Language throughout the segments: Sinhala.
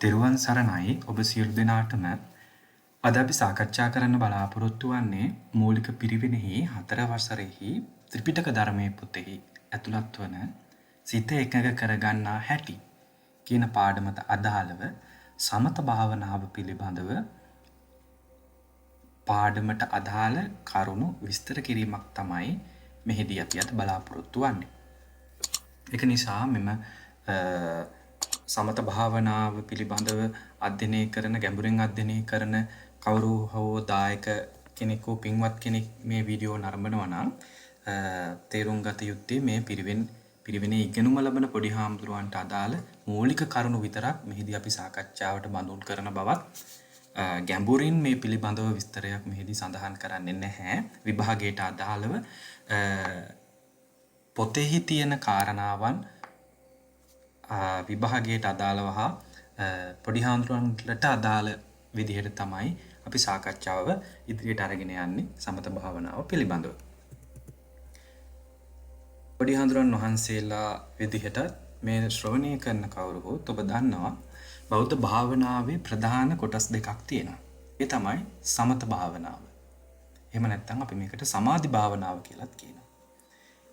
තෙරුවන් සරණයි ඔබ සියලු දෙනාටම අද අපි සාකච්ඡා කරන්න බලාපොරොත්තු වෙන්නේ මූලික පිරිවෙනෙහි 4 වසරෙහි ත්‍රිපිටක ධර්මයේ පොතෙහි ඇතුළත් වන සිත එකඟ කරගන්නා හැටි කියන පාඩමට අදාළව සමත භාවනාව පිළිබඳව පාඩමට අදාළ කරුණු විස්තර කිරීමක් තමයි මෙහිදී අපි අද බලාපොරොත්තු වෙන්නේ. ඒක නිසා මෙම සමත භාවනාව පිළිබඳව අධ්‍යයනය කරන ගැඹුරින් අධ්‍යයනය කරන කවුරු හෝ දායක කෙනෙකු පින්වත් කෙනෙක් මේ වීඩියෝ නරඹනවා නම් තේරුම් ගත යුත්තේ මේ පිරිවෙනේ ඉගෙනුම ලබන පොඩි හාමුදුරුවන්ට අදාළ මූලික කරුණු විතරක් මෙහිදී අපි සාකච්ඡාවට බඳුන් කරන බවත් ගැඹුරින් මේ පිළිබඳව විස්තරයක් මෙහිදී සඳහන් කරන්නේ නැහැ. විභාගයට අදාළව පොතෙහි තියෙන කාරණාවන් විභාගයට අදාළව හා පොඩි හාමුදුරුවන්ට අදාළ විදිහට තමයි අපි සාකච්ඡාව ඉදිරියට අරගෙන යන්නේ සමත භාවනාව පිළිබඳව. පොඩි හාමුදුරුවන් වහන්සේලා විදිහට මේ ශ්‍රවණය කරන කවුරු හෝ ඔබ දන්නවා බෞද්ධ භාවනාවේ ප්‍රධාන කොටස් දෙකක් තියෙනවා. ඒ තමයි සමත භාවනාව. එහෙම නැත්නම් අපි මේකට සමාධි භාවනාව කියලාත් කියනවා.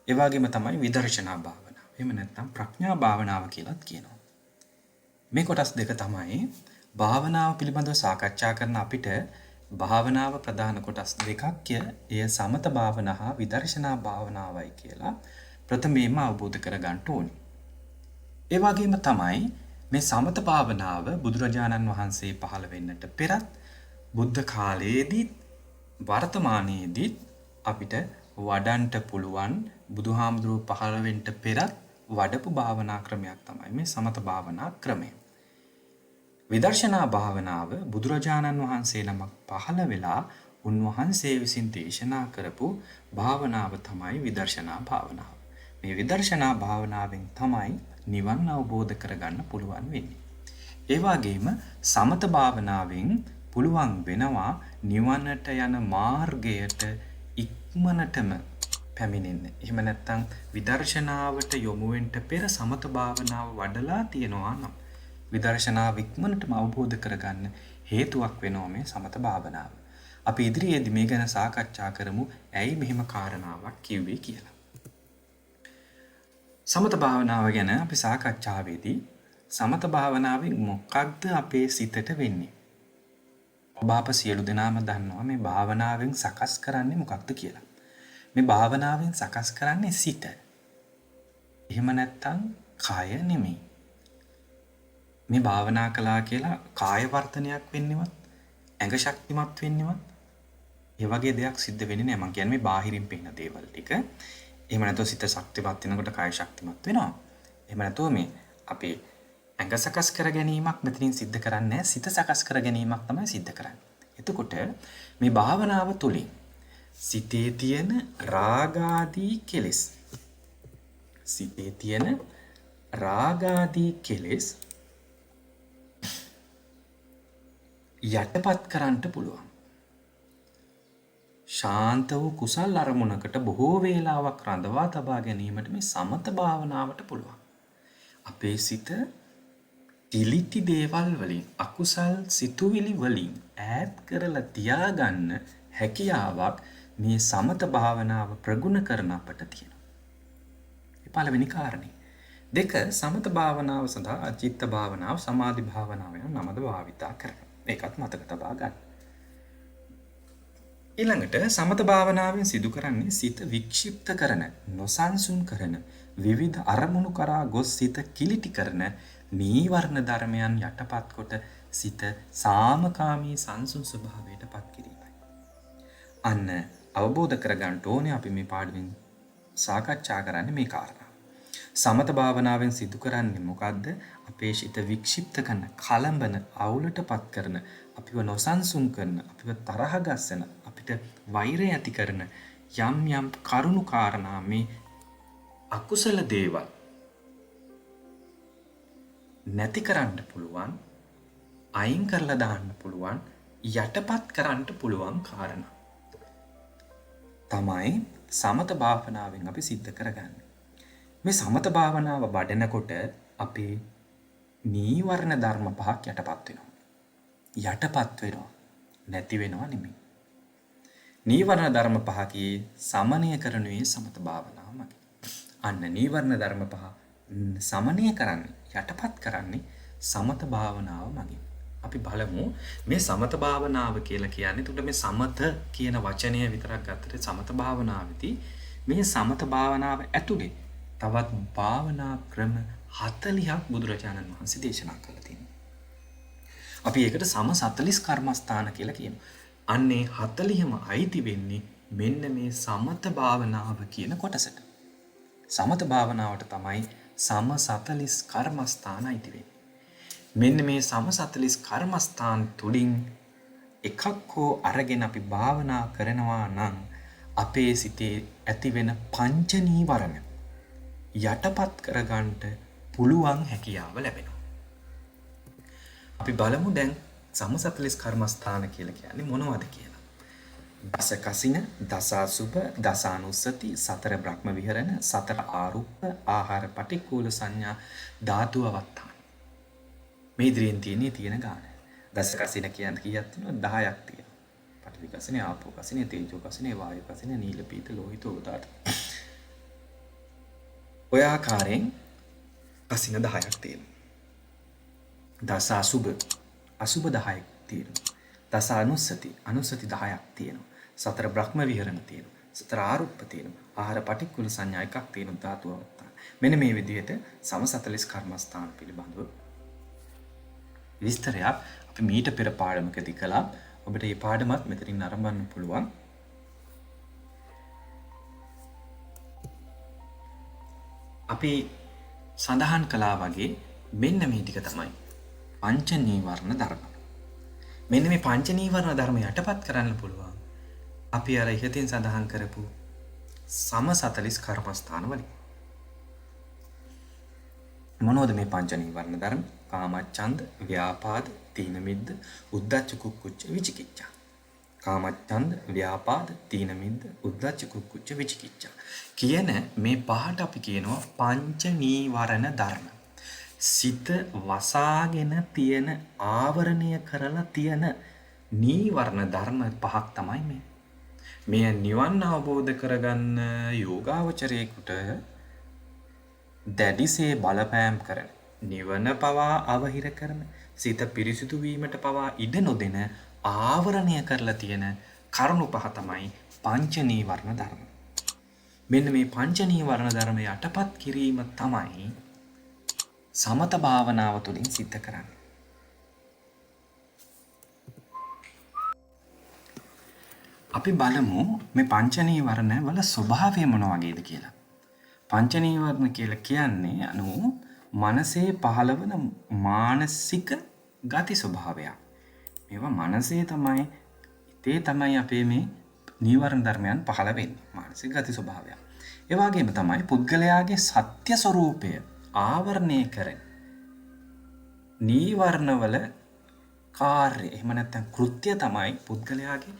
ඒ වගේම තමයි විදර්ශනා භාවනාව. එහෙම නැත්නම් ප්‍රඥා භාවනාව කියලාත් කියනවා. මේ කොටස් දෙක තමයි භාවනාව පිළිබඳව සාකච්ඡා කරන අපිට භාවනාව ප්‍රධාන කොටස් දෙකක් එය සමත භාවනාව හා විදර්ශනා භාවනාවයි කියලා ප්‍රථමයෙන්ම අවබෝධ කරගන්න ඕනේ. ඒ වගේම තමයි මේ සමත භාවනාව බුදුරජාණන් වහන්සේ පහළ වෙන්නට පෙරත් බුද්ධ කාලයේදී වර්තමානයේදී අපිට වඩන්ට පුළුවන් බුදුහාමුදුරුවෝ පහළ වෙන්න පෙරත් වඩපු භාවනා ක්‍රමයක් තමයි මේ සමත භාවනා ක්‍රමය. විදර්ශනා භාවනාව බුදුරජාණන් වහන්සේ නමක් පහළ වෙලා උන්වහන්සේ විසින් දේශනා කරපු භාවනාව තමයි විදර්ශනා භාවනාව. මේ විදර්ශනා භාවනාවෙන් තමයි නිවන් අවබෝධ කරගන්න පුළුවන් වෙන්නේ. ඒ වගේම සමත භාවනාවෙන් පුළුවන් වෙනවා නිවනට යන මාර්ගයට ඉක්මනටම පැමිණෙන්න. එහෙම නැත්නම් විදර්ශනාවට යොමු වෙන්න පෙර සමත භාවනාව වඩලා තියනවා නම් විදර්ශනාව ඉක්මනටම අවබෝධ කරගන්න හේතුවක් වෙනවා මේ සමත භාවනාව. අපි ඉදිරියේදී මේ ගැන සාකච්ඡා කරමු. ඇයි මෙහෙම කාරණාවක් කිව්වේ කියලා. සමත භාවනාව ගැන අපි සාකච්ඡාවේදී සමත භාවනාවෙන් මොකක්ද අපේ සිතට වෙන්නේ? ඔබ අප සියලු දෙනාම දන්නවා මේ භාවනාවෙන් සකස් කරන්නේ මොකක්ද කියලා. මේ භාවනාවෙන් සකස් කරන්නේ සිත. එහෙම නැත්නම් කය නෙමෙයි. මේ භාවනා කළා කියලා කාය වර්ධනයක් වෙන්නේවත් ඇඟ ශක්තිමත් වෙන්නේවත් ඒ වගේ දෙයක් සිද්ධ වෙන්නේ නැහැ. මම කියන්නේ මේ බාහිරින් පෙනෙන දේවල් ටික. එහෙම නැත්නම් සිත ශක්තිමත් වෙනකොට කාය ශක්තිමත් වෙනවා. එහෙම නැත්නම් මේ අපේ ඇඟ සකස් කර ගැනීමක් මෙතනින් සිද්ධ කරන්නේ නැහැ. සිත සකස් කර ගැනීමක් තමයි සිද්ධ කරන්නේ. එතකොට මේ භාවනාව තුළින් සිතේ තියෙන රාගාදී කෙලෙස් යටපත් කරන්න පුළුවන්. ශාන්ත වූ කුසල් අරමුණකට බොහෝ වේලාවක් රඳවා තබා ගැනීමට මේ සමත භාවනාවට පුළුවන්. අපේ සිත තිලිටි දේවල් වලින් අකුසල් සිතුවිලි වලින් ඈත් කරලා තියාගන්න හැකියාවක් මේ සමත භාවනාව ප්‍රගුණ කරන අපට තියෙනවා. ඒ පළවෙනි කාරණේ. දෙක සමත භාවනාව සඳහා චිත්ත භාවනාව සමාධි භාවනාව යන නමද භාවිතා කරනවා. ඒකත් මතක තබා ගන්න. ඊළඟට සමත භාවනාවෙන් සිදු කරන්නේ සිත වික්ෂිප්ත කරන, නොසන්සුන් කරන, විවිධ අරමුණු කරා ගොස් සිත කිලිටි කරන නීවරණ ධර්මයන් යටපත් කොට සිත සාමකාමී සංසුන් ස්වභාවයට පත් කිරීමයි. අන්න අවබෝධ කරගන්න ඕනේ අපි මේ පාඩමින් සාකච්ඡා කරන්නේ මේ කාරණා. සමත භාවනාවෙන් සිදු කරන්නේ මොකද්ද? අපේ සිත වික්ෂිප්ත කරන, කලඹන, අවුලටපත් කරන, අපිව නොසන්සුන් කරන, අපිව තරහ ගස්සන, අපිට වෛරය ඇති කරන යම් කරුණු කාරණා මේ අකුසල දේවල් නැති කරන්න පුළුවන්, අයින් කරලා දාන්න පුළුවන්, යටපත් කරන්න පුළුවන් කාරණා තමයි සමත භාවනාවෙන් අපි සිද්ධ කරගන්නේ. මේ සමත භාවනාව වඩනකොට අපේ නීවරණ ධර්ම පහක් යටපත් වෙනවා. යටපත් වෙනවා. නැති වෙනවා නෙමෙයි. නීවරණ ධර්ම පහකී සමනය කරනුයේ සමත භාවනාව මගින්. අන්න නීවරණ ධර්ම පහ සමනය කරන්නේ යටපත් කරන්නේ සමත භාවනාව මගින්. අපි බලමු මේ සමත භාවනාව කියලා කියන්නේ. එතකොට මේ සමත කියන වචනය විතරක් ගත්තට සමත භාවනාවේදී මේ සමත භාවනාව ඇතුලේ තවත් භාවනා ක්‍රම 40ක් බුදුරජාණන් වහන්සේ දේශනා කළා තියෙනවා. අපි ඒකට සම 40 කර්මස්ථාන කියලා කියනවා. අන්නේ 40ම අයිති වෙන්නේ මෙන්න මේ සමත භාවනාව කියන කොටසට. සමත භාවනාවට තමයි සම 40 කර්මස්ථාන අයිති වෙන්නේ. මෙන්න මේ සම 40 කර්මස්ථාන තුලින් එකක් හෝ අරගෙන අපි භාවනා කරනවා නම් අපේ සිතේ ඇතිවෙන පංච නීවරණ යටපත් කරගන්න පුළුවන් හැකියාව ලැබෙනවා. අපි බලමු දැන් සම 40 කර්මස්ථාන කියලා කියන්නේ මොනවද කියලා. දස කසින, දස අසුභ, දස අනුස්සති, සතර බ්‍රහ්ම විහරණ, සතර ආරුප්ප, ආහාර පටික්කුල සංඥා, ධාතු අවත්තාන. මේ ඉදිරියෙන් තියෙන ගාන. දස කසින කියන්නේ කීයක් තියෙනවද? 10ක් තියෙනවා. පඨවි කසිනේ, ආපෝ කසිනේ, තේජෝ කසිනේ, වායු කසිනේ, නීල පීත ලෝහිත උදාට. ඔය ආකාරයෙන් කසින 10ක් තියෙනවා. දස අසුභ 10ක් තියෙනවා. දස අනුස්සති 10ක් තියෙනවා. සතර බ්‍රහ්ම විහරණ තියෙනවා. සතර ආරුප්ප තියෙනවා. ආහාර පටික්කුල සංඥා එකක් තියෙනවා. ධාතු අවත්තාන. මෙන්න මේ විදිහට සම 40 කර්මස්ථාන පිළිබඳව විස්තරයක් අපි මීට පෙර පාඩමකදී කළා. ඔබට මේ පාඩමත් මෙතනින් ආරම්භන්න පුළුවන්. අපි සඳහන් කළා වගේ මෙන්න මේ ටික තමයි පංච නීවරණ ධර්ම. මෙන්න මේ පංච නීවරණ ධර්ම යටපත් කරන්න පුළුවන්. අපි අර ඉහතින් සඳහන් කරපු සම 40 කර්මස්ථාන වලින්. මොනවද මේ පංච නීවරණ ධර්ම? කාමච්ඡන්ද, ව්‍යාපාද, තීන මිද්ද, උද්ධච්ච කුක්කුච්ච විචිකිච්ඡා. කාමච්ඡන්ද, ව්‍යාපාද, තීන මිද්ද, උද්ධච්ච කුක්කුච්ච විචිකිච්ඡා කියන මේ පහට අපි කියනවා පංච නීවරණ ධර්ම. සිත වසාගෙන තියෙන ආවරණය කරලා තියෙන නීවරණ ධර්ම පහක් තමයි මේ. මේ නිවන් අවබෝධ කරගන්න යෝගාවචරයේකට දැඩිසේ බලපෑම් කරන, නිවන පවා අවහිර කරන, සිත පිරිසිදු වීමට පවා ඉඩ නොදෙන ආවරණය කරලා තියෙන කරුණු පහ තමයි පංච නීවරණ ධර්ම. මෙන්න මේ පංච නීවරණ ධර්ම යටපත් කිරීම තමයි සමත භාවනාව තුළින් සිද්ධ කරන්නේ. අපි බලමු මේ පංච නීවරණ වල ස්වභාවය මොන වගේද කියලා. පංච නීවරණ කියලා කියන්නේ මනසේ පහළවන මානසික ගති ස්වභාවයක්. මේවා මනසේ තමයි, හිතේ තමයි අපේ මේ නීවරණ ධර්මයන් පහළ වෙන්නේ. මානසික ගති ස්වභාවයක්. ඒ වගේම තමයි පුද්ගලයාගේ සත්‍ය ස්වરૂපය ආවරණය කරන නීවරණවල කාර්ය, එහෙම නැත්නම් කෘත්‍ය තමයි පුද්ගලයාගේ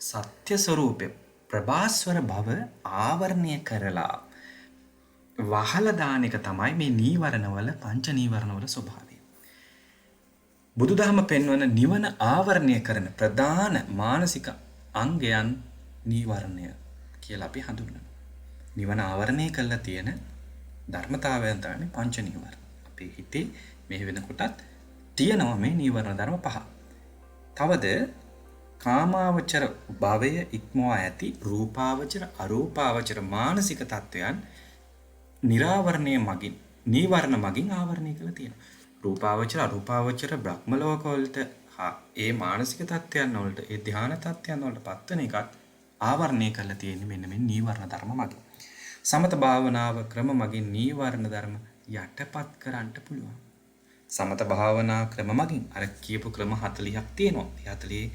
සත්‍ය ස්වરૂපය, ප්‍රභාස්වර භව ආවරණය කරලා වහලා දාන එක තමයි මේ නීවරණවල, පංච නීවරණවල ස්වභාවය. බුදුදහම පෙන්වන නිවන ආවරණය කරන ප්‍රධාන මානසික අංගයන් නීවරණය කියලා අපි හඳුන්වනවා. නිවන ආවරණය කරලා තියෙන ධර්මතාවයන් තමයි පංච නීවරණ. අපේ හිතේ මේ වෙනකොටත් තියෙනවා මේ නීවරණ ධර්ම පහ. තවද කාමාවචර භවය ඉක්මවා ඇති රූපාවචර, අරූපාවචර මානසික තත්වයන් නිරාවරණය මගින්, නීවරණ මගින් ආවරණය කරලා තියෙනවා. රූපාවචර, අරූපාවචර බ්‍රහ්ම ලෝක වලට ඒ මානසික තත්වයන් වලට, ඒ ධ්‍යාන තත්වයන් වලට පත්වන එකත් ආවරණය කරලා තියෙන්නේ මෙන්න මේ නීවරණ ධර්ම මගින්. සමත භාවනාව ක්‍රම මගින් නීවරණ ධර්ම යටපත් කරන්න පුළුවන්. සමත භාවනා ක්‍රම මගින් අර කියපු ක්‍රම 40ක් තියෙනවා. 40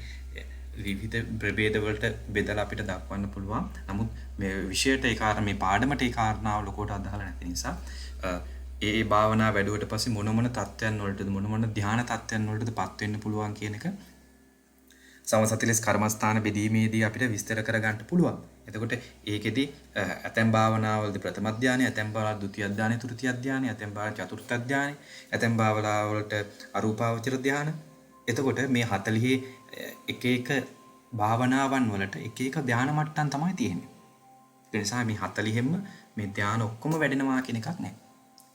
විවිධ ප්‍රභේද වලට බෙදලා අපිට දක්වන්න පුළුවන්. නමුත් මේ විෂයට ඒ කාරණා, මේ පාඩමට ඒ කාරණාව ලොකෝට අදාළ නැති නිසා ඒ භාවනා වැඩුවට පස්සේ මොන තත්ත්වයන් වලටද, මොන ධ්‍යාන තත්ත්වයන් වලටද පත් වෙන්න පුළුවන් කියන එක සමසතිලස් කර්මස්ථාන බෙදීමේදී අපිට විස්තර කරගන්න පුළුවන්. එතකොට ඒකෙදි ඇතැම් භාවනාවලදී ප්‍රථම ධානය, ඇතැම් භාවනාවල ဒုတိ ධානය, තෘතිය ධානය, ඇතැම් භාවනාවල චතුර්ථ ධානය, ඇතැම් භාවනාවලට අරූපාවචර ධානය. එතකොට මේ 40 එක එක භාවනාවන් වලට එක එක ධාන මට්ටම් තමයි තියෙන්නේ. ඒ නිසා මේ 40ෙම මේ ධාන ඔක්කොම වැඩෙනවා කියන එකක් නැහැ.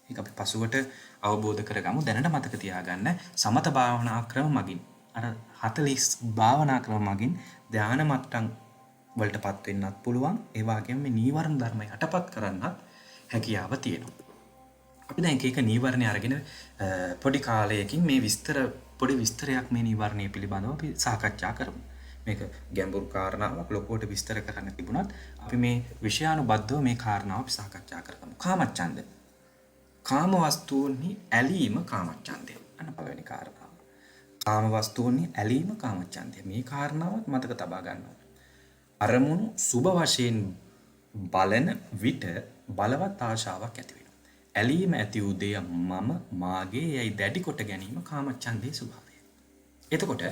ඒක අපි පසුවට අවබෝධ කරගමු. දැනට මතක තියාගන්න සමත භාවනා ක්‍රම මගින් අර 40 භාවනා ක්‍රම මගින් ධාන මට්ටම් වලටපත් වෙන්නත් පුළුවන්. ඒ වගේම මේ නීවරණ ධර්ම යටපත් කරන්නත් හැකියාව තියෙනවා. අපි දැන් එක එක නීවරණ අරගෙන පොඩි කාලයකින් මේ පොඩි විස්තරයක් මේ නීවරණය පිළිබඳව අපි සාකච්ඡා කරමු. මේක ගැඹුරු කාරණාවක් ලොකුවට විස්තර කරන්න තිබුණත් අපි මේ විෂයානුබද්ධව මේ කාරණාව අපි සාකච්ඡා කරමු. කාමච්ඡන්ද. කාම වස්තුන්හි ඇලීම කාමච්ඡන්දය. අන්න පළවෙනි කාරණාව. කාම වස්තුන්හි ඇලීම කාමච්ඡන්දය. මේ කාරණාවත් මතක තබා ගන්න ඕනේ. අරමුණු සුබ වශයෙන් බලන විට බලවත් ආශාවක් ඇති වෙනවා. ඇලීම ඇති වූ දෙය මම මාගේ යයි දැඩි කොට ගැනීම කාමච්ඡන්දේ ස්වභාවය. එතකොට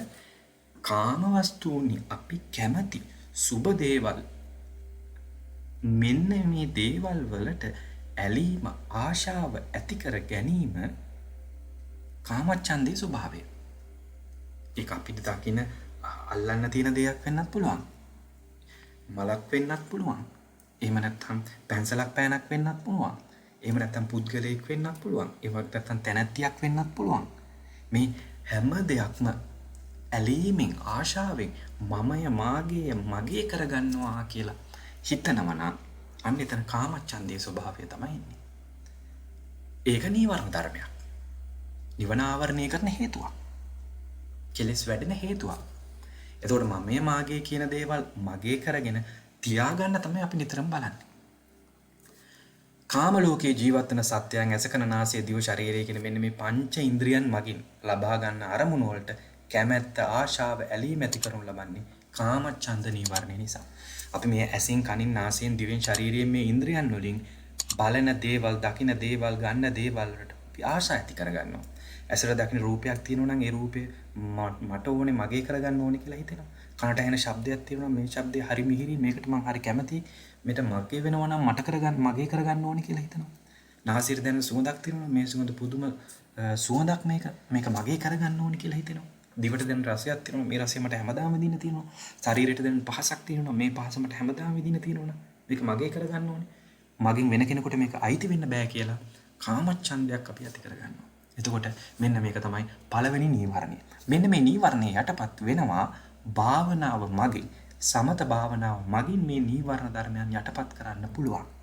කාම වස්තුන්හි අපි කැමති සුබ දේවල් මෙන්න මේ දේවල් වලට ඇලීම ආශාව ඇති කර ගැනීම කාමච්ඡන්දේ ස්වභාවය. ඒක අපිට දකින්න අල්ලන්න තියෙන දෙයක් වෙන්නත් පුළුවන්. මලක් වෙන්නත් පුළුවන්. එහෙම නැත්නම් පැන්සලක් පෑනක් වෙන්නත් පුළුවන්. එහෙම නැත්නම් පුද්ගලයෙක් වෙන්නත් පුළුවන්. ඒ වගේ නැත්නම් තැනැත්තියක් වෙන්නත් පුළුවන්. මේ හැම දෙයක්ම ඇලීමෙන් ආශාවෙන් මමය මාගේ මගේ කරගන්නවා කියලා හිතනවා නම් අන්න එතන කාමච්ඡන්දේ ස්වභාවය තමයි ඉන්නේ. ඒක නීවරණ ධර්මයක්. නිවන ආවරණය කරන හේතුවක්. කෙලෙස් වැඩෙන හේතුවක්. එතකොට මම මාගේ කියන දේවල් මගේ කරගෙන තියාගන්න තමයි අපි නිතරම බලන්නේ. කාම ලෝකයේ ජීවත් වෙන සත්‍යයන් ඇස කන නාසය දිව ශරීරය කියන මෙන්න මේ පංච ඉන්ද්‍රියන් මගින් ලබා ගන්න අරමුණු වලට කැමැත්ත ආශාව ඇලීම ඇති කරනු ලබන්නේ කාමච්ඡන්ද නීවරණය නිසා. අපි මේ ඇසින් කනින් නාසයෙන් දිවෙන් ශරීරයෙන් මේ ඉන්ද්‍රියන් වලින් බලන දේවල් දකින දේවල් ගන්න දේවල් වලට ආශා ඇති කරගන්නවා. ඇසට දකින රූපයක් තියෙනවා නම් ඒ රූපේ මට ඕනේ මගේ කරගන්න ඕනේ කියලා හිතෙනවා. කනට ඇහෙන ශබ්දයක් තියෙනවා මේ ශබ්දය හරි මිහිරි මේකට මම හරි කැමතියි. මේක මගේ වෙනවා නම් මගේ කරගන්න ඕනේ කියලා හිතනවා. නාසයට දැනෙන සුවඳක් තියෙනවා මේ සුවඳ පුදුම සුවඳක් මේක මගේ කරගන්න ඕනේ කියලා හිතෙනවා. දිවට දැනෙන රසයක් තියෙනවා මේ රසය මට හැමදාම විඳින්න තියෙනවා. ශරීරයට දැනෙන පහසක් තියෙනවා මේ පහස මට හැමදාම විඳින්න තියෙනවා. මේක මගේ කරගන්න ඕනේ. මගෙන් වෙන කෙනෙකුට මේක අයිති වෙන්න බෑ කියලා කාමච්ඡන්දයක් අපි ඇති කරගන්නවා. එතකොට මෙන්න මේක තමයි පළවෙනි නීවරණය. මෙන්න මේ නීවරණය යටපත් වෙනවා භාවනාව මගින් සමත භාවනාව මගින් මේ නීවරණ ධර්මයන් යටපත් කරන්න පුළුවන්.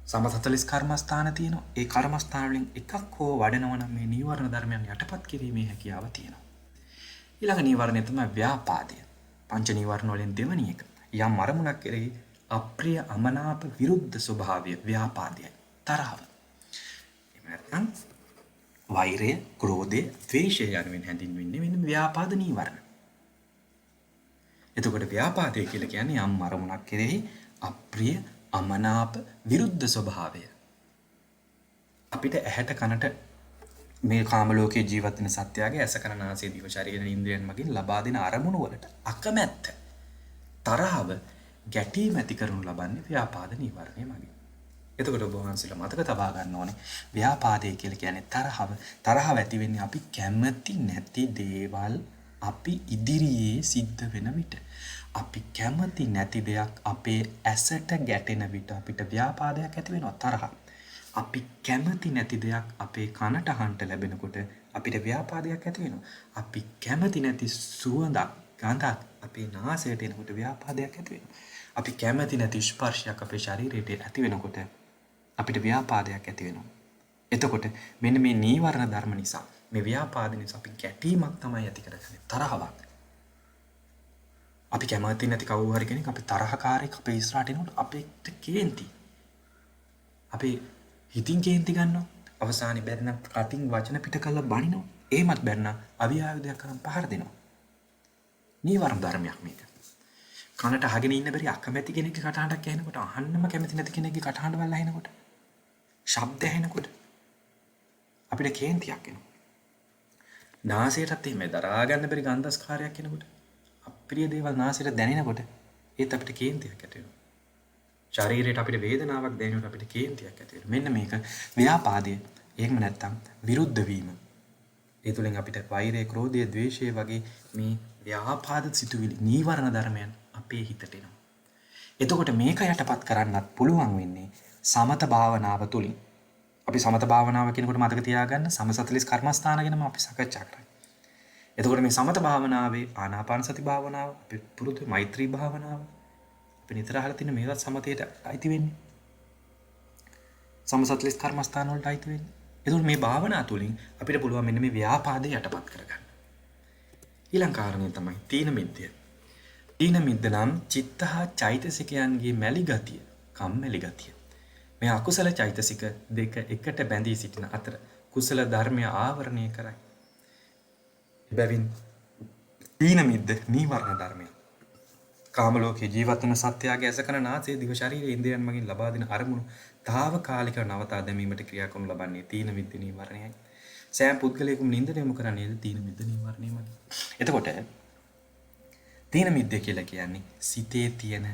සමතතලිස් කර්මස්ථාන තියෙනවා. ඒ කර්මස්ථාන වලින් එකක් හෝ වඩනවා නම් මේ නීවරණ ධර්මයන් යටපත් කිරීමේ හැකියාව තියෙනවා. ඊළඟ නීවරණය තමයි ව්‍යාපාදය. පංච නීවරණ වලින් දෙවෙනි එක. යම් අරමුණක් කෙරෙහි අප්‍රිය අමනාප විරුද්ධ ස්වභාවය ව්‍යාපාදයයි. තරහව. එහෙම නැත්නම් වෛරය, ක්‍රෝධය, ද්වේෂය යනුවෙන් හැඳින්වෙන්නේ මෙන්න ව්‍යාපාද නීවරණ. එතකොට ව්‍යාපාදය කියලා කියන්නේ යම් අරමුණක් කෙරෙහි අප්‍රිය අමනාප විරුද්ධ ස්වභාවය. අපිට ඇහැට කනට මේ කාම ලෝකයේ ජීවත් වෙන සත්‍යයේ ඇස කන නාසය දිව ශරීර ඉන්ද්‍රියන් මගින් ලබා දෙන අරමුණු වලට අකමැත්ත තරහව ගැටීම ඇති කරනු ලබන්නේ ව්‍යාපාද නීවරණය මගින්. එතකොට ඔබ වහන්සේලා මතක තබා ගන්න ඕනේ ව්‍යාපාදය කියලා කියන්නේ තරහව ඇති වෙන්නේ අපි කැමති නැති දේවල් අපි ඉදිරියේ සිද්ධ වෙන විට අපි කැමති නැති දෙයක් අපේ ඇසට ගැටෙන විට අපිට ව්‍යාපාදයක් ඇති වෙනවා තරහ. අපි කැමති නැති දෙයක් අපේ කනට අහන්න ලැබෙනකොට අපිට ව්‍යාපාදයක් ඇති වෙනවා. අපි කැමති නැති සුවඳක් ගඳක් අපේ නාසයට එනකොට ව්‍යාපාදයක් ඇති වෙනවා. අපි කැමති නැති ස්පර්ශයක් අපේ ශරීරයට ඇති වෙනකොට අපිට ව්‍යාපාදයක් ඇති වෙනවා. එතකොට මෙන්න මේ නීවරණ ධර්ම නිසා මේ ව්‍යාපාද නිසා අපි ගැටීමක් තමයි ඇති කරගන්නේ තරහවක්. අපි කැමති නැති කවුරු හරි කෙනෙක් අපි තරහකාරයෙක් අපේ ඉස්සරහට එනකොට අපිට කේන්ති. අපි හිතින් කේන්ති ගන්නවා. අවසානයේ බැරි නම් කටින් වචන පිට කරලා බනිනවා. එහෙමත් බැරි නම් අවියායුධයක් කරන් පහර දෙනවා. නීවරණ ධර්මයක් මේක. කනට අහගෙන ඉන්න බැරි අකමැති කෙනෙක්ගේ කටහඬක් ඇහෙනකොට අහන්නම කැමති නැති කෙනෙක්ගේ කටහඬ වල ඇහෙනකොට ශබ්ද ඇහෙනකොට අපිට කේන්තියක් එනවා. නාසයටත් එහෙමයි දරා ගන්න බැරි ගන්ධස්කාරයක් එනකොට අප්‍රිය දේවල් නාසයට දැනෙනකොට ඒත් අපිට කේන්තියක් ඇති වෙනවා. ශරීරයට අපිට වේදනාවක් දැනෙනකොට අපිට කේන්තියක් ඇති වෙනවා. මෙන්න මේක ව්‍යාපාදය. එහෙම නැත්නම් විරුද්ධ වීම. ඒ තුළින් අපිට වෛරය, ක්‍රෝධය, ද්වේෂය වගේ මේ ව්‍යාපාද සිතුවිලි නීවරණ ධර්මයන් අපේ හිතට එනවා. එතකොට මේක යටපත් කරන්නත් පුළුවන් වෙන්නේ සමත භාවනාව තුළින්. අපි සමත භාවනාව කියනකොට මතක තියාගන්න සමසතලිස් කර්මස්ථාන ගැනම අපි සාකච්ඡා කරා. එතකොට මේ සමත භාවනාවේ ආනාපාන සති භාවනාව, අපි පුරුදු මෛත්‍රී භාවනාව, අපි නිතර අහලා තියෙන මේවත් සමතයට අයිති වෙන්නේ. සමසතලිස් කර්මස්ථාන වලට අයිති වෙන්නේ. එතකොට මේ භාවනා තුළින් අපිට පුළුවන් මෙන්න මේ ව්‍යාපාදේ යටපත් කරගන්න. ඊළඟ කාරණය තමයි තීන මිද්දය. තීන මිද්ද නම් චිත්ත හා චෛතසිකයන්ගේ මැලි ගතිය, කම්මැලි ගතිය. මේ අකුසල චෛතසික දෙක එකට බැඳී සිටින අතර කුසල ධර්මය ආවරණය කරයි. එබැවින් තීන මිද්ද නීවරණ ධර්මය. කාම ලෝකේ ජීවත් වන සත්‍යයේ ඇසකන නාසයේ දිව ශරීරයේ ඉන්ද්‍රයන් මගින් ලබා දෙන අරමුණු తాවකාලිකව නවතා දැමීමට ක්‍රියා කරනු ලබන්නේ තීන මිද්ද නීවරණයයි. සෑම පුද්ගලයෙකුම නින්දට යොමු කරන්නේ තීන මිද්ද නීවරණයමයි. එතකොට තීන මිද්ද කියලා කියන්නේ සිතේ තියෙන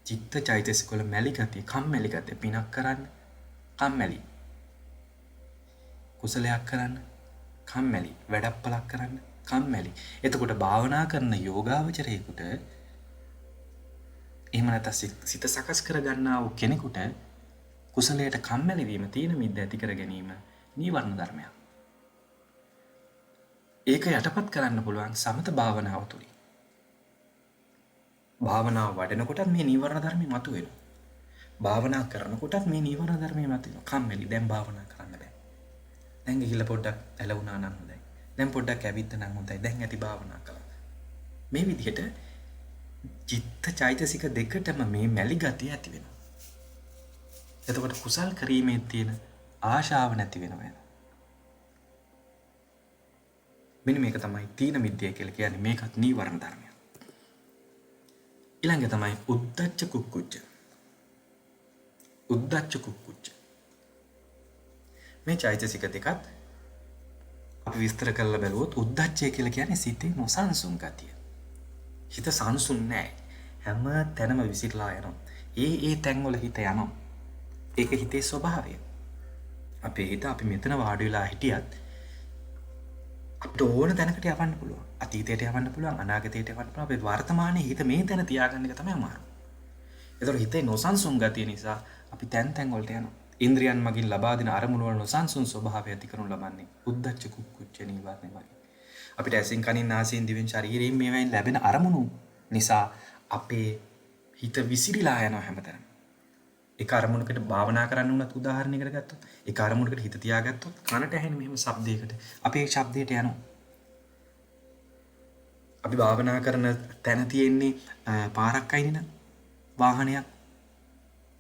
චිත්ත චෛතසික වල මැලි ගතිය, කම්මැලි ගතිය පිනක් කරන්න කම්මැලි. කුසලයක් කරන්න කම්මැලි. වැඩප්පලක් කරන්න කම්මැලි. එතකොට භාවනා කරන යෝගාවචරයෙකුට එහෙම නැත්නම් සිත සකස් කර ගන්නා වූ කෙනෙකුට කුසලයට කම්මැලි වීම තීන මිද්ද ඇති කර ගැනීම නීවරණ ධර්මයක්. ඒක යටපත් කරන්න පුළුවන් සමත භාවනාව තුළින්. භාවනාව වඩනකොටත් මේ නීවරණ ධර්මෙ මතුවෙනවා. භාවනා කරනකොටත් මේ නීවරණ ධර්මෙ මතුවෙනවා. කම්මැලි දැන් භාවනා කරන්න බෑ. දැන් ගිහිල්ලා පොඩ්ඩක් ඇලවුණා නම් හොඳයි. දැන් පොඩ්ඩක් ඇවිත් නම් හොඳයි. දැන් ඇති භාවනා කරන්න. මේ විදිහට චිත්ත චෛතසික දෙකටම මේ මැලි ගතිය ඇති වෙනවා. එතකොට කුසල් කිරීමේ තියෙන ආශාව නැති වෙනවා. මෙන්න මේක තමයි තීන මිද්දය කියලා කියන්නේ. මේකත් නීවරණ ධර්මයක්. ඊළඟ තමයි උද්ධච්ච කුක්කුච්ච. උද්ධච්ච කුක්කුච්ච. මේ චෛතසික දෙකත් අපි විස්තර කරලා බැලුවොත් උද්ධච්චය කියලා කියන්නේ සිතේ නොසන්සුන් ගතිය. හිත සංසුන් නැහැ. හැම තැනම විසිරලා යනවා. ඒ තැන්වල හිත යනවා. ඒක හිතේ ස්වභාවය. අපේ හිත අපි මෙතන වාඩි වෙලා හිටියත් අපිට ඕන තැනකට යවන්න පුළුවන්. අතීතයට යවන්න පුළුවන්, අනාගතයට යවන්න පුළුවන්. අපේ වර්තමානයේ හිත මේ තැන තියාගන්න එක තමයි අමාරු. ඒතකොට හිතේ නොසන්සුන් ගතිය නිසා අපි තැන් වලට යනවා. ඉන්ද්‍රියන් මගින් ලබා දෙන අරමුණු වල නොසන්සුන් ස්වභාවය ඇති කරනු ලබන්නේ උද්ධච්ච කුක්කුච්ච නීවරණය වගේ. අපිට ඇසින් කනින් නාසයෙන් දිවෙන් ශරීරයෙන් මේවායින් ලැබෙන අරමුණු නිසා අපේ හිත විසිරීලා යනවා හැමතැනම. ඒක අරමුණකට භාවනා කරන්න උනත් උදාහරණයකට ගත්තොත් ඒක අරමුණකට හිත තියාගත්තොත් කනට ඇහෙන මෙහෙම ශබ්දයකට අපි ඒ ශබ්දයට යනවා. අපි භාවනා කරන තැන තියෙන්නේ පාරක් අයිනින වාහනයක්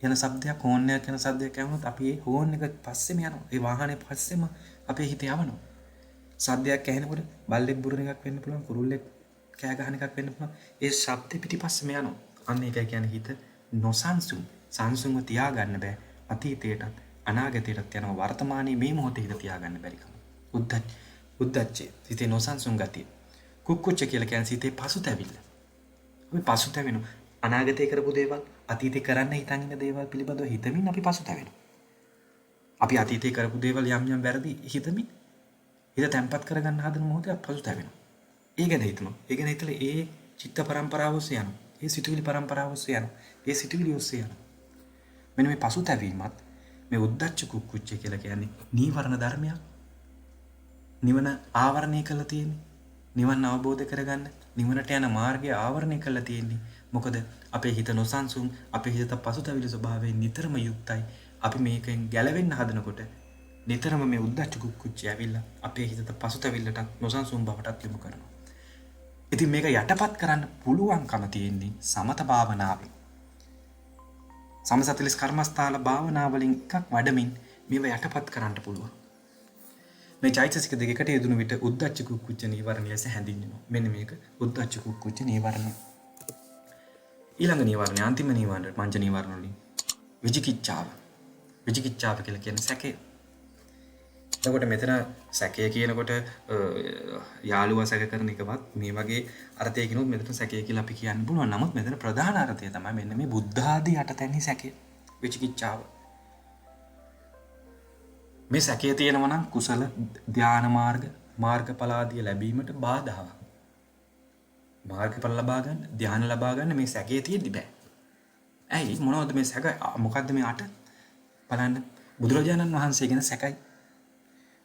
යන ශබ්දයක්, හෝන් එකක් යන ශබ්දයක් ඇහුනොත් අපි ඒ හෝන් එක පස්සෙම යනවා. ඒ වාහනේ පස්සෙම අපේ හිත යවනවා. ශබ්දයක් ඇහෙනකොට බල්ලෙක් බුරන එකක් වෙන්න පුළුවන්, කුරුල්ලෙක් කෑ ගහන එකක් වෙන්න පුළුවන්. ඒ ශබ්දෙ පිටිපස්සෙම යනවා. අන්න ඒකයි කියන්නේ හිත නොසන්සුන්. සංසුන්ව තියාගන්න බෑ. අතීතයටත් අනාගතයටත් යනවා. වර්තමානයේ මේ මොහොතේ හිත තියාගන්න බැරිකම. උද්ධච්චය. හිතේ නොසන්සුන් ගතිය. කුක්කුච්ච කියලා කියන්නේ හිතේ පසුතැවිල්ල. අපි පසුතැවෙනවා. අනාගතේ කරපු දේවල්, අතීතේ කරන්න හිතන් ඉන්න දේවල් පිළිබඳව හිතමින් අපි පසුතැවෙනවා. අපි අතීතේ කරපු දේවල් යම් වැරදි හිතමින් හිත තැම්පත් කරගන්න හදන මොහොතේ පසුතැවෙනවා. ඒ ගැන හිතනවා. ඒ ගැන හිතලා ඒ චිත්ත පරම්පරාව ඔස්සේ යනවා. ඒ සිතුවිලි පරම්පරාව ඔස්සේ යනවා. ඒ සිතුවිලි ඔස්සේ යනවා. මෙන්න මේ පසුතැවීමත් මේ උද්ධච්ච කුක්කුච්ච කියලා කියන්නේ නීවරණ ධර්මයක්. නිවන ආවරණය කරලා තියෙන්නේ. නිවන් අවබෝධ කරගන්න නිවනට යන මාර්ගය ආවරණය කරලා තියෙන්නේ. මොකද අපේ හිත නොසන්සුන්, අපේ හිත පසුතැවිලි ස්වභාවයෙන් නිතරම යුක්තයි. අපි මේකෙන් ගැලවෙන්න හදනකොට නිතරම මේ උද්ධච්ච කුක්කුච්ච ඇවිල්ලා අපේ හිත පසුතැවිල්ලට නොසන්සුන් බවටත් යොමු කරනවා. ඉතින් මේක යටපත් කරන්න පුළුවන්කම තියෙන්නේ සමත භාවනාවෙන්. සමසතලිස් කර්මස්ථාන භාවනාවලින් එකක් වඩමින් මේව යටපත් කරන්න පුළුවන්. මේ චෛතසික දෙකකට යෙදුණු විට උද්ධච්ච කුක්කුච්ච නීවරණ ලෙස හැඳින්වෙනවා. මෙන්න මේක උද්ධච්ච කුක්කුච්ච නීවරණ. ඊළඟ නීවරණ අන්තිම නීවරණ පංච නීවරණ වලින් විචිකිච්ඡාව. විචිකිච්ඡාව කියලා කියන්නේ සැකය. එතකොට මෙතන සැකය කියනකොට යාළුවා සැක කරන එකවත් මේ වගේ අර්ථයකිනුත් මෙතන සැකය කියලා අපි කියන්න පුළුවන්. නමුත් මෙතන ප්‍රධාන අර්ථය තමයි මෙන්න මේ බුද්ධ ආදී යටතැන්හි සැකය. විචිකිච්ඡාව. මේ සැකය තියෙනවා නම් කුසල ධානා මාර්ගඵල ආදී ලැබීමට බාධාවක්. මාර්ගඵල ලබා ගන්න, ධානය ලබා ගන්න මේ සැකය තියෙද්දි බෑ. ඇයි මොනවද මේ සැක? මොකද්ද මේ අට? බලන්න බුදුරජාණන් වහන්සේ ගැන සැකයි.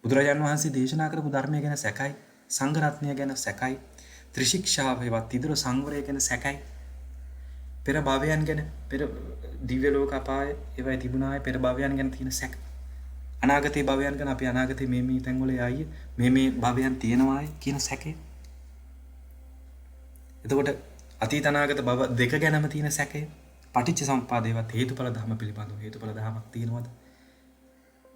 බුදුරජාණන් වහන්සේ දේශනා කරපු ධර්මය ගැන සැකයි. සංඝ රත්නය ගැන සැකයි. ත්‍රිශික්ෂාවේවත් ඉදිරි සංවරය ගැන සැකයි. පෙර භවයන් ගැන, පෙර දිව්‍ය ලෝක අපාය ඒවයි තිබුණාය පෙර භවයන් ගැන තියෙන සැක. අනාගතේ භවයන් ගැන අපි අනාගතේ මේ තැන්වල යයි මේ භවයන් තියෙනවායි කියන සැකේ. එතකොට අතීත අනාගත භව දෙක ගැනම තියෙන සැකේ. පටිච්ච සමුප්පාදේවත් හේතුඵල ධර්ම පිළිබඳව හේතුඵල ධර්මයක් තියෙනවද?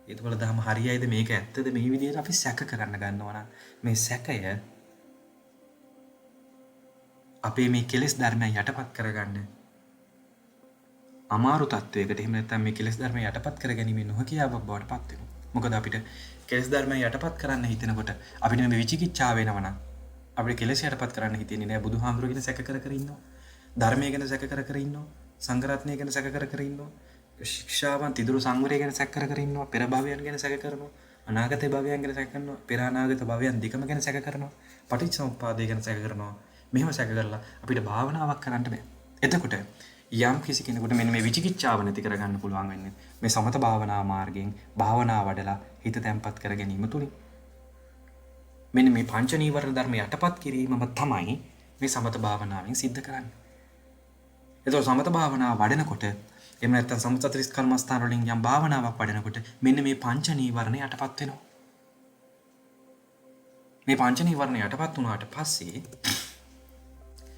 හේතුඵල ධර්ම හරියයිද මේක ඇත්තද මේ විදිහට අපි සැක කරන්න ගන්නවා නම් මේ සැකය අපේ මේ කෙලෙස් ධර්මයන් යටපත් කරගන්න අමාරු තත්වයකට එහෙම නැත්නම් මේ කෙලෙස් ධර්මයන් යටපත් කරගැනීමේ නොහැකියාවක් බවට පත් වෙනවා. මොකද අපිට කෙලෙස් ධර්මයන් යටපත් කරන්න හිතෙනකොට අපිට මේ විචිකිච්ඡාව වෙනවා නම් අපිට කෙලෙස් යටපත් කරන්න හිතෙන්නේ නැහැ. බුදුහාමුදුරුවෝ ගැන සැක කර ඉන්නවා. ධර්මය ගැන සැක කර ඉන්නවා. සංඝ රත්නය ගැන සැක කර ඉන්නවා. ශික්ෂාවන් තිදුරු සංවරය ගැන සැක කර ඉන්නවා. පෙර භවයන් ගැන සැක කරනවා. අනාගත භවයන් ගැන සැක කරනවා. පෙර අනාගත භවයන් දෙකම ගැන සැක කරනවා. පටිච්ච සමුප්පාදය ගැන සැක කරනවා. මෙහෙම සැක කරලා අපිට භාවනාවක් කරන්න බෑ. එතකොට යම් කිසි කෙනෙකුට මෙන්න මේ විචිකිච්ඡාව නැති කරගන්න පුළුවන් වෙන්නේ මේ සමත භාවනා මාර්ගයෙන් භාවනා වඩලා හිත තැම්පත් කර ගැනීම තුලින්. මෙන්න මේ පංච නීවරණ ධර්ම යටපත් කිරීමම තමයි මේ සමත භාවනාවෙන් සිද්ධ කරන්නේ. එතකොට සමත භාවනාව වඩනකොට එහෙම නැත්නම් සමුත්‍ත්‍රිස් කර්මස්ථාන වලින් යම් භාවනාවක් වඩනකොට මෙන්න මේ පංච නීවරණ යටපත් වෙනවා. මේ පංච නීවරණ යටපත් වුණාට පස්සේ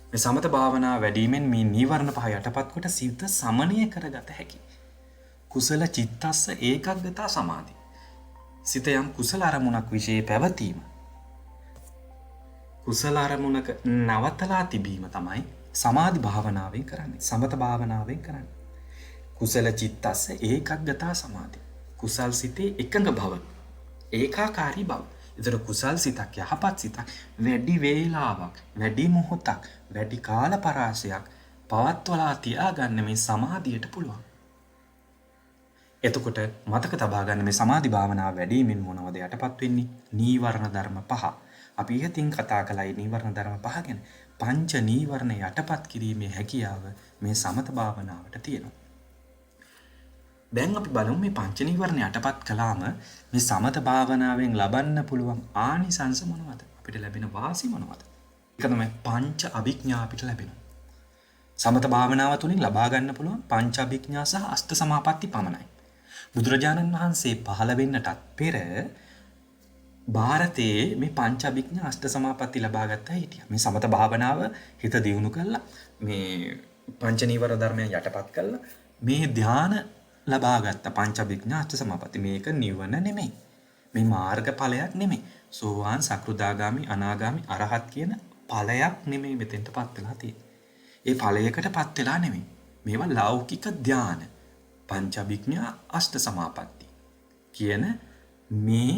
මේ සමත භාවනාව වැඩිමෙන් මේ නීවරණ පහ යටපත් කොට සිත සමනය කරගත හැකි. කුසල චිත්තස්ස ඒකග්ගතා සමාධි. සිත යම් කුසල අරමුණක් විශේෂ පැවතීම. කුසල අරමුණක නවතලා තිබීම තමයි සමාධි භාවනාවෙන් කරන්නේ. සමත භාවනාවෙන් කරන්නේ. කුසල චිත්තස්ස ඒකග්ගතා සමාධි. කුසල් සිතේ එකඟ බව. ඒකාකාරී බව. ඒතර කුසල් සිතක් යහපත් සිතක් වැඩි වේලාවක්, වැඩි මොහොතක්, වැඩි කාල පරාසයක් පවත්වලා තියාගන්න මේ සමාධියට පුළුවන්. එතකොට මතක තබා ගන්න මේ සමාධි භාවනාව වැඩිමින් මොනවද යටපත් වෙන්නේ? නීවරණ ධර්ම පහ. අපි ඉතින් කතා කළා නීවරණ ධර්ම පහ ගැන. පංච නීවරණ යටපත් කිරීමේ හැකියාව මේ සමත භාවනාවට තියෙනවා. දැන් අපි බලමු මේ පංච නීවරණ යටපත් කළාම මේ සමත භාවනාවෙන් ලබන්න පුළුවන් ආනිසංස මොනවද? අපිට ලැබෙන වාසි මොනවද? ඒක තමයි පංච අභිඥා අපිට ලැබෙනවා. සමත භාවනාව තුළින් ලබා ගන්න පුළුවන් පංච අභිඥා සහ අෂ්ට සමාපatti පමණයි. බුදුරජාණන් වහන්සේ පහළ වෙන්නටත් පෙර ಭಾರತයේ මේ පංච අභිඥා අෂ්ට සමාපatti ලබා ගත්තා හිටියා. මේ සමත භාවනාව හිත දියුණු කළා මේ පංච නීවරණ ධර්මයන් යටපත් කළා මේ ධාන ලබාගත්ත පංච අභිඥා අෂ්ට සමාපatti. මේක නිවන නෙමෙයි. මේ මාර්ගඵලයක් නෙමෙයි. සෝවාන් සකෘදාගාමි අනාගාමි අරහත් කියන ඵලයක් නෙමෙයි මෙතෙන්ටපත් වෙලා තියෙන්නේ. ඒ ඵලයකටපත් වෙලා නෙමෙයි. මේවා ලෞකික ධාන. පංච අභිඥා අෂ්ට සමාපatti කියන මේ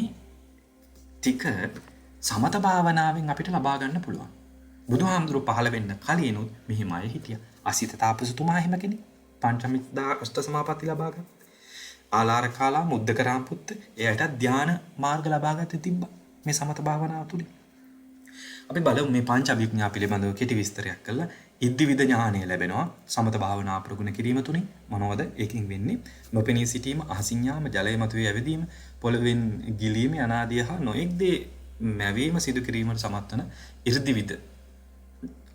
ටික සමත භාවනාවෙන් අපිට ලබා ගන්න පුළුවන්. බුදුහාමුදුරුවෝ පහළ වෙන්න කලිනුත් මෙහිමයි හිටියා. අසිත තාපසතුමා එහෙම කෙනෙක්. පංචමිද්දා අෂ්ට සමාපatti ලබා ගන්න. ආලාර කාලා මුද්දකරාම පුත්ත එයාට ධාන මාර්ග ලබා ගන්න තිබ්බා මේ සමත භාවනාව තුලින්. අපි බලමු මේ පංච අභිඥා පිළිබඳව කෙටි විස්තරයක් කළා. ඉද්ධිවිද ඥානය ලැබෙනවා සමත භාවනා ප්‍රගුණ කිරීම තුලින්. මොනවද ඒකෙන් වෙන්නේ? නොපෙනී සිටීම, අහසින් යාම, ජලය මතුවේ ඇවිදීම, පොළවෙන් ගිලීම, අනාදිය හා නොඑක් දේ මැවීම සිදු කිරීමට සමත් වන ඉර්ධිවිද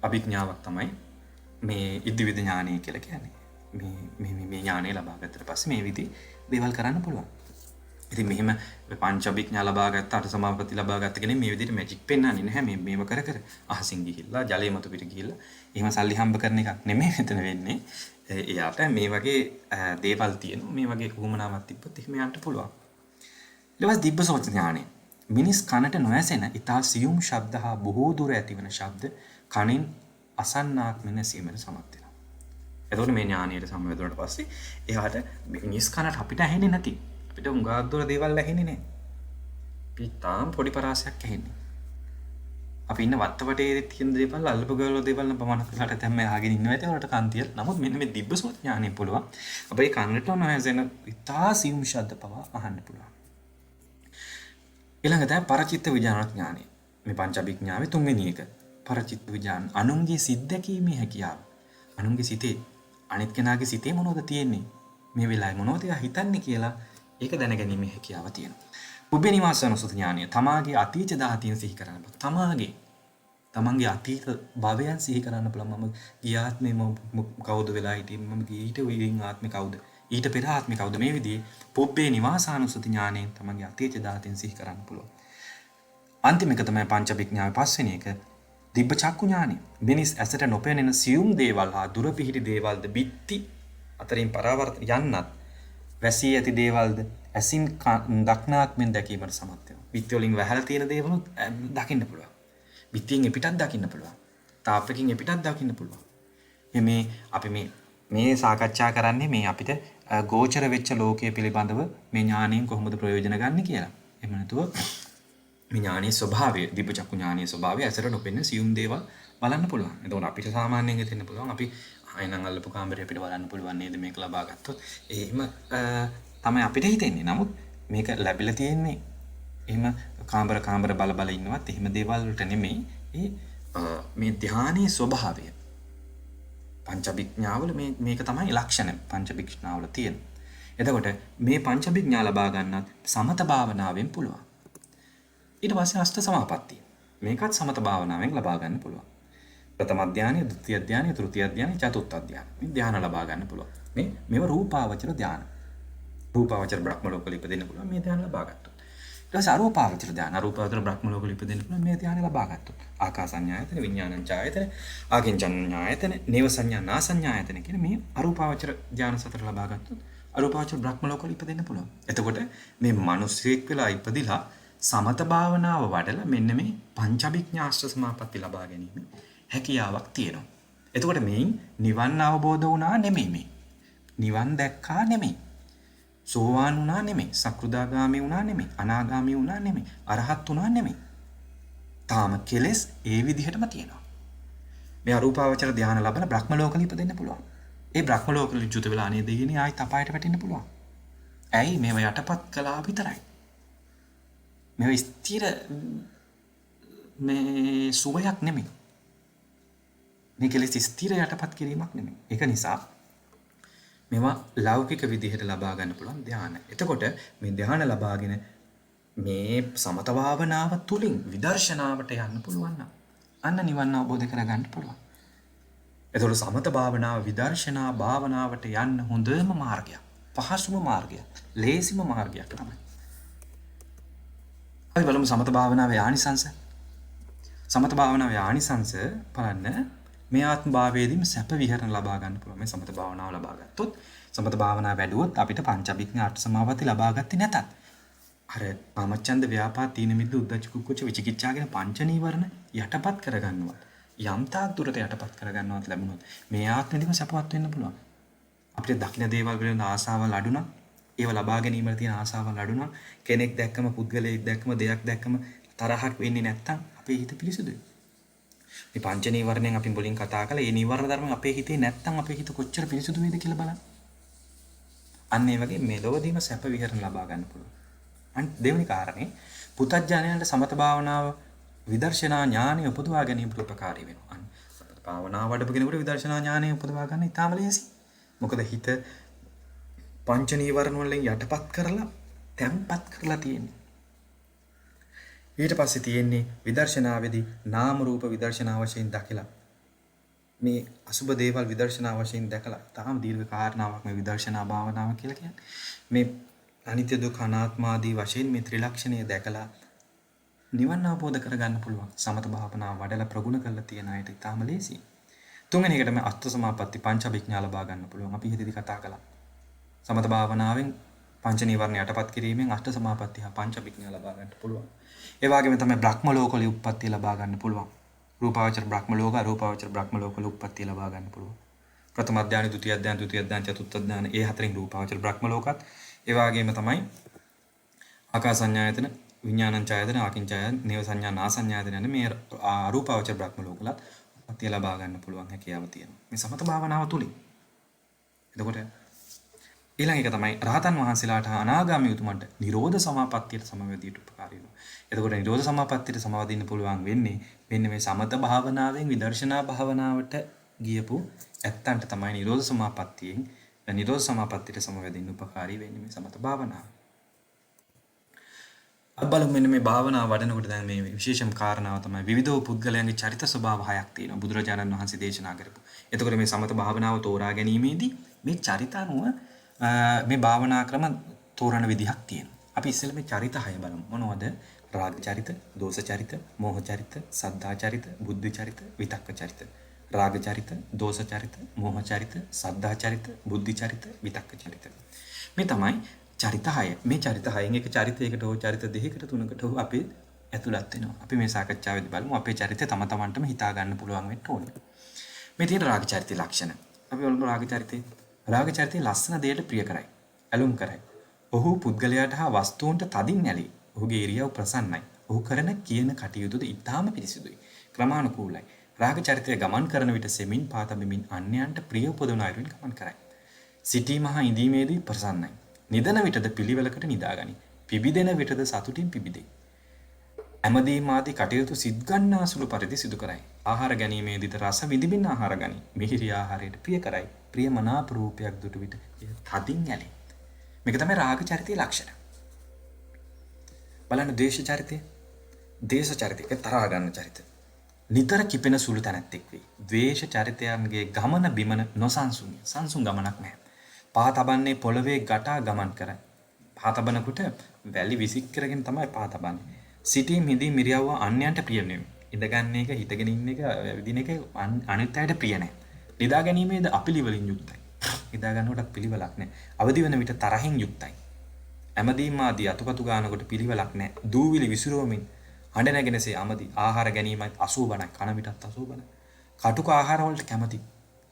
අභිඥාවක් තමයි මේ ඉද්ධිවිද ඥානය කියලා කියන්නේ. මේ ඥානය ලබා ගත්තට පස්සේ මේ විදි දේවල් කරන්න පුළුවන්. ඉතින් මෙහෙම පංච අභිඥා ලබා ගත්ත අට සමාපatti ලබා ගත්ත කෙනෙක් මේ විදිහට මැජික් පෙන්වන්නේ නැහැ. මේව කර අහසින් ගිහිල්ලා ජලය මත පිට ගිහිල්ලා එහෙම සල්ලි හම්බ කරන එකක් නෙමෙයි මෙතන වෙන්නේ. එයාට මේ වගේ දේවල් තියෙනවා. මේ වගේ උවමනාවක් තිබ්බොත් එහෙම යන්න පුළුවන්. ඊට පස්සේ දිබ්බසෝත ඥානය. මිනිස් කනට නොඇසෙන ඊතා සියුම් ශබ්ද හා බොහෝ දුර ඇතිවන ශබ්ද කනින් අසන්නාක් මෙන්න සීමන සමත් වෙනවා. එතකොට මේ ඥානයට සම්බන්ධ වුණාට පස්සේ එයාට මිනිස් කනට අපිට ඇහෙන්නේ නැති. අපිට උඟාක් දුර දේවල් ඇහෙන්නේ නැහැ. අපි තාම පොඩි පරාසයක් ඇහෙන්නේ. අපි ඉන්න වත්තවටේ තියෙන දේවල් අල්ලපු ගාලා දේවල් නම් ප්‍රමාණ කරලාට දැන් මේ අහගෙන ඉන්නවා ඇති වලට කාන්තිය. නමුත් මෙන්න මේ දිබ්බසෝත ඥානෙ පුළුවන්. අපේ කන්නට නොහැසෙන ඉතා සියුම් ශබ්ද පවා අහන්න පුළුවන්. ඊළඟට පරචිත්ත විඥාන ඥානෙ. මේ පංචඅභිඥාවේ තුන්වෙනි එක. පරචිත්ත විඥාන අනුන්ගේ සිත් දැකීමේ හැකියාව. අනුන්ගේ සිතේ අනිත් කෙනාගේ සිතේ මොනවද තියෙන්නේ? මේ වෙලාවේ මොනවද එයා හිතන්නේ කියලා ඒක දැනගැනීමේ හැකියාව තියෙනවා. පුබ්බේ නිවාසානුසති ඥානය තමාගේ අතීත දාහතියන් සිහි කරන්න පුළුවන්. තමන්ගේ අතීත භවයන් සිහි කරන්න පුළුවන්. මම ගිය ආත්මේ කවුද වෙලා හිටියේ? මම ඊට උයින් ආත්මේ කවුද? ඊට පෙර ආත්මේ කවුද? මේ විදිහේ පුබ්බේ නිවාසානුසති ඥානයෙන් තමන්ගේ අතීත දාහතියන් සිහි කරන්න පුළුවන්. අන්තිම එක තමයි පංචවිඥානයේ පස්වෙනි එක දිබ්බ චක්කු ඥානය. මිනිස් ඇසට නොපෙනෙන සියුම් දේවල් හා දුර පිහිටි දේවල්ද බිත්ති අතරින් පරාවර්ත යන්නත් වැසී ඇති දේවල්ද ඇසින් දක්නාක් මෙන් දැකීමට සමත් වෙනවා. බිත්ති වලින් වැහැලා තියෙන දේවල් දකින්න පුළුවන්. බිත්තියෙන් එපිටත් දකින්න පුළුවන්. තාප්පකින් එපිටත් දකින්න පුළුවන්. මේ අපි මේ සාකච්ඡා කරන්නේ මේ අපිට ගෝචර වෙච්ච ලෝකයේ පිළිබඳව මේ ඥානයෙන් කොහොමද ප්‍රයෝජන ගන්න කියලා. එහෙම නැතුව මේ ඥානයේ ස්වභාවය, දිබ්බ චක්කු ඥානයේ ස්වභාවය ඇසට නොපෙනෙන සියුම් දේවල් බලන්න පුළුවන්. එතකොට අපිට සාමාන්‍යයෙන් හිතෙන්න පුළුවන් අපි ආයෙනම් අල්ලපු කාමරේ අපිට බලන්න පුළුවන් නේද මේක ලබා ගත්තොත්. එහෙම තමයි අපිට හිතෙන්නේ. නමුත් මේක ලැබිලා තියෙන්නේ එහෙම කාමර බල ඉන්නවත් එහෙම දේවල් වලට නෙමෙයි. මේ ධානයේ ස්වභාවය. පංචවිඥාවල මේක තමයි ලක්ෂණ පංචවිඥාවල තියෙන. එතකොට මේ පංචවිඥා ලබා ගන්නත් සමත භාවනාවෙන් පුළුවන්. ඊට පස්සේ අෂ්ට සමාපatti. මේකත් සමත භාවනාවෙන් ලබා ගන්න පුළුවන්. ප්‍රථම ධානය, ද්විතීය ධානය, තෘතීය ධානය, චතුර්ථ ධානය. මේ ධාන ලබා ගන්න පුළුවන්. මේව රූපාවචර ධාන. රූපාවචර බ්‍රහ්ම ලෝක වල ඉපදෙන්න පුළුවන් මේ ධාන ලබා ගත්තොත්. ඊට පස්සේ අරූපාවචර ධාන, අරූපාවචර බ්‍රහ්ම ලෝක වල ඉපදෙන්න පුළුවන් මේ ධාන ලබා ගත්තොත්. ආකාසඤ්ඤායතන, විඥානඤ්ඤායතන, ආකින්චඤ්ඤායතන, නේව සංඥා නාසඤ්ඤායතන කියන මේ අරූපාවචර ධාන සතර ලබා ගත්තොත් අරූපාවචර බ්‍රහ්ම ලෝක වල ඉපදෙන්න පුළුවන්. එතකොට මේ මිනිස්සෙක් වෙලා ඉපදිලා සමත භාවනාව වඩලා මෙන්න මේ පංචවිඥාෂ්ඨ සමාපatti ලබා ගැනීම හැකියාවක් තියෙනවා. එතකොට මේන් නිවන් අවබෝධ වුණා නෙමෙයි මේ. නිවන් දැක්කා නෙමෙයි. සෝවාන් වුණා නෙමෙයි. සක්‍රුදාගාමී වුණා නෙමෙයි. අනාගාමී වුණා නෙමෙයි. අරහත් වුණා නෙමෙයි. තාම කෙලෙස් ඒ විදිහටම තියෙනවා. මේ අරූපාවචර ධානය ලබන බ්‍රහ්ම ලෝකෙ ඉපදෙන්න පුළුවන්. ඒ බ්‍රහ්ම ලෝකෙ ජුත වෙලා අනේ දෙයිනේ ආයි තපායට වැටෙන්න පුළුවන්. ඇයි මේව යටපත් කළා විතරයි. මේව ස්ථිර මේ සුවයක් නෙමෙයි. මේ කෙලෙස් ස්ථිර යටපත් කිරීමක් නෙමෙයි. ඒක නිසා මේවා ලෞකික විදිහට ලබා ගන්න පුළුවන් ධානය. එතකොට මේ ධානය ලබාගෙන මේ සමත භාවනාව තුලින් විදර්ශනාවට යන්න පුළුවන් නම් අන්න නිවන් අවබෝධ කරගන්න පුළුවන්. එතකොට සමත භාවනාව විදර්ශනා භාවනාවට යන්න හොඳම මාර්ගයක්. පහසුම මාර්ගයක්. ලේසිම මාර්ගයක් තමයි. අපි බලමු සමත භාවනාවේ ආනිසංස. සමත භාවනාවේ ආනිසංස බලන්න මේ ආත්ම භාවයේදීම සැප විහරණ ලබා ගන්න පුළුවන්. මේ සමත භාවනාව ලබා ගත්තොත් සමත භාවනාව වැඩුවොත් අපිට පංචවිඥා අට සමාපatti ලබා ගත්තේ නැතත් අර කාමච්ඡන්ද ව්‍යාපාද තීන මිද්ද උද්ධච්ච කුක්කුච්ච විචිකිච්ඡා කියන පංච නීවරණ යටපත් කරගන්නවා. යම් තාක් දුරට යටපත් කරගන්නවත් ලැබුණොත් මේ ආත්මෙදිම සැපවත් වෙන්න පුළුවන්. අපිට දකින්න දේවල් වලින් ආසාවල් අඩු නම් ඒව ලබා ගැනීමට තියෙන ආසාවල් අඩු නම් කෙනෙක් දැක්කම පුද්ගලයෙක් දැක්කම දෙයක් දැක්කම තරහක් වෙන්නේ නැත්තම් අපේ හිත පිරිසුදුයි. මේ පංච නීවරණයෙන් අපි මුලින් කතා කළා. මේ නීවරණ ධර්ම අපේ හිතේ නැත්තම් අපේ හිත කොච්චර පිරිසුදු වේද කියලා බලන්න. අන්න ඒ වගේ මෙලොවදීම සැප විහරණ ලබා ගන්න පුළුවන්. අන් දෙවෙනි කාරණේ පුතඥයන්ට සමත භාවනාව විදර්ශනා ඥානය උපදවා ගැනීමට උපකාරී වෙනවා. අන්න සමත භාවනාව වඩපු කෙනෙකුට විදර්ශනා ඥානය උපදවා ගන්න ඉතාම ලේසි. මොකද හිත පංච නීවරණ වලින් යටපත් කරලා තැම්පත් කරලා තියෙන්නේ. ඊට පස්සේ තියෙන්නේ විදර්ශනාවේදී නාම රූප විදර්ශනා වශයෙන් දැකලා මේ අසුබ දේවල් විදර්ශනා වශයෙන් දැකලා තාම දීර්ඝ කාරණාවක් මේ විදර්ශනා භාවනාව කියලා කියන්නේ. මේ අනිත්‍ය දුක්ඛ අනාත්ම ආදී වශයෙන් මේ ත්‍රිලක්ෂණය දැකලා නිවන් අවබෝධ කරගන්න පුළුවන්. සමත භාවනාව වඩලා ප්‍රගුණ කරලා තියන අයට ඉතාම ලේසියි. තුන්වෙනි එකට මේ අෂ්ඨ සමාපatti පංචවිඥා ලබා ගන්න පුළුවන්. අපි හිතේදී කතා කළා. සමත භාවනාවෙන් පංච නීවරණ යටපත් කිරීමෙන් අෂ්ඨ සමාපatti හා පංචවිඥා ලබා ගන්න පුළුවන්. ඒ වගේම තමයි බ්‍රහ්ම ලෝකවල උප්පත්තිය ලබා ගන්න පුළුවන්. රූපාවචර බ්‍රහ්ම ලෝක, අරූපාවචර බ්‍රහ්ම ලෝකවල උප්පත්තිය ලබා ගන්න පුළුවන්. ප්‍රථම ධානය, ද්විතීය ධානය, තෘතීය ධානය, චතුර්ථ ධානය ඒ හතරින් රූපාවචර බ්‍රහ්ම ලෝකත්. ඒ වගේම තමයි ආකාසඤ්ඤායතන, විඥානං ඡායතන ආකින්චය නේව සංඥා නාසඤ්ඤායතන යන මේ අරූපාවචර බ්‍රහ්ම ලෝකලත් උප්පත්තිය ලබා ගන්න පුළුවන් හැකියාව තියෙනවා. මේ සමත භාවනාව තුලින්. එතකොට ඊළඟ එක තමයි රහතන් වහන්සේලාට අනාගාමී උතුමන්ට නිරෝධ සමාපත්තියට සමවැදීට උපකාරී වෙනවා. එතකොට නිරෝධ සමාපත්තියට සමවදින්න පුළුවන් වෙන්නේ මෙන්න මේ සමත භාවනාවෙන් විදර්ශනා භාවනාවට ගියපු ඇත්තන්ට තමයි නිරෝධ සමාපත්තියෙන් නිරෝධ සමාපත්තියට සමවැදෙන්න උපකාරී වෙන්නේ මේ සමත භාවනාව. අපි බලමු මෙන්න මේ භාවනාව වඩනකොට දැන් මේ විශේෂම කාරණාව තමයි විවිධ පුද්ගලයන්ගේ චරිත ස්වභාව හයක් තියෙනවා බුදුරජාණන් වහන්සේ දේශනා කරපු. එතකොට මේ සමත භාවනාව තෝරා ගැනීමේදී මේ චරිත අනුව මේ භාවනා ක්‍රම තෝරන විදිහක් තියෙනවා. අපි ඉස්සෙල්ලා මේ චරිත හය බලමු. මොනවද? රාග චරිත, දෝෂ චරිත, මෝහ චරිත, සද්ධා චරිත, බුද්ධ චරිත, විතක්ක චරිත. රාග චරිත, දෝෂ චරිත, මෝහ චරිත, සද්ධා චරිත, බුද්ධ චරිත, විතක්ක චරිත. මේ තමයි චරිත 6. මේ චරිත 6න් එක චරිතයකට හෝ චරිත දෙකකට තුනකට හෝ අපි ඇතුළත් වෙනවා. අපි මේ සාකච්ඡාවේදී බලමු අපේ චරිතය තම තමන්ටම හිතා ගන්න පුළුවන් වෙන්න ඕනේ. මේ තියෙන රාග චරිතයේ ලක්ෂණ. අපි බලමු රාග චරිතය. රාග චරිතය ලස්සන දෙයට ප්‍රිය කරයි. ඇලුම් කරයි. ඔහු පුද්ගලයාට හා වස්තුන්ට තදින් ඇලී. ඔහුගේ ඉරියව් ප්‍රසන්නයි. ඔහු කරන කියන කටයුතුද ඉතාම පිරිසිදුයි. ක්‍රමානුකූලයි. රාග චරිතය ගමන් කරන විට සෙමින් පාතබෙමින් අන්‍යයන්ට ප්‍රිය උපදවන අයුරින් ගමන් කරයි. සිටීම හා ඉඳීමේදී ප්‍රසන්නයි. නිදන විටද පිළිවෙලකට නිදාගනි. පිබිදෙන විටද සතුටින් පිබිදේ. ඇමදීම ආදී කටයුතු සිත් ගන්නා සුළු පරිදි සිදු කරයි. ආහාර ගැනීමේදීද රස විඳින්න ආහාර ගනි. මිහිරි ආහාරයට ප්‍රිය කරයි. ප්‍රියමනාප රූපයක් දුටු විට තදින් ඇලේ. මේක තමයි රාග චරිතයේ ලක්ෂණ. බලන්න ද්වේෂ චරිතය. ද්වේෂ චරිතය තරහා ගන්න චරිතය. නිතර කිපෙන සුළු තැනැත්තෙක් වේ. ද්වේෂ චරිතයන්ගේ ගමන බිමන නොසන්සුන්ය. සංසුන් ගමනක් නැහැ. පා තබන්නේ පොළවේ ගටා ගමන් කරයි. පා තබනකොට වැලි විසික් කරගෙන තමයි පා තබන්නේ. සිටීම් හිඳීම් ඉරියව්ව අන්‍යයන්ට ප්‍රිය නෙවෙයි. ඉඳගන්න එක හිටගෙන ඉන්න එක විදින එක අනිත් අයට ප්‍රිය නැහැ. නිදා ගැනීමේද අපිලිවලින් යුක්තයි. නිදා ගන්නකොට පිළිවෙලක් නැහැ. අවදි වෙන විට තරහින් යුක්තයි. ඇමදීම් ආදී අතුපතු ගන්නකොට පිළිවෙලක් නැහැ. දූවිලි විසිරුවමින් හඬ නැගෙනසේ අමදි ආහාර ගැනීමත් අසූබණයි. කන විටත් අසූබණයි. කටුක ආහාර වලට කැමති.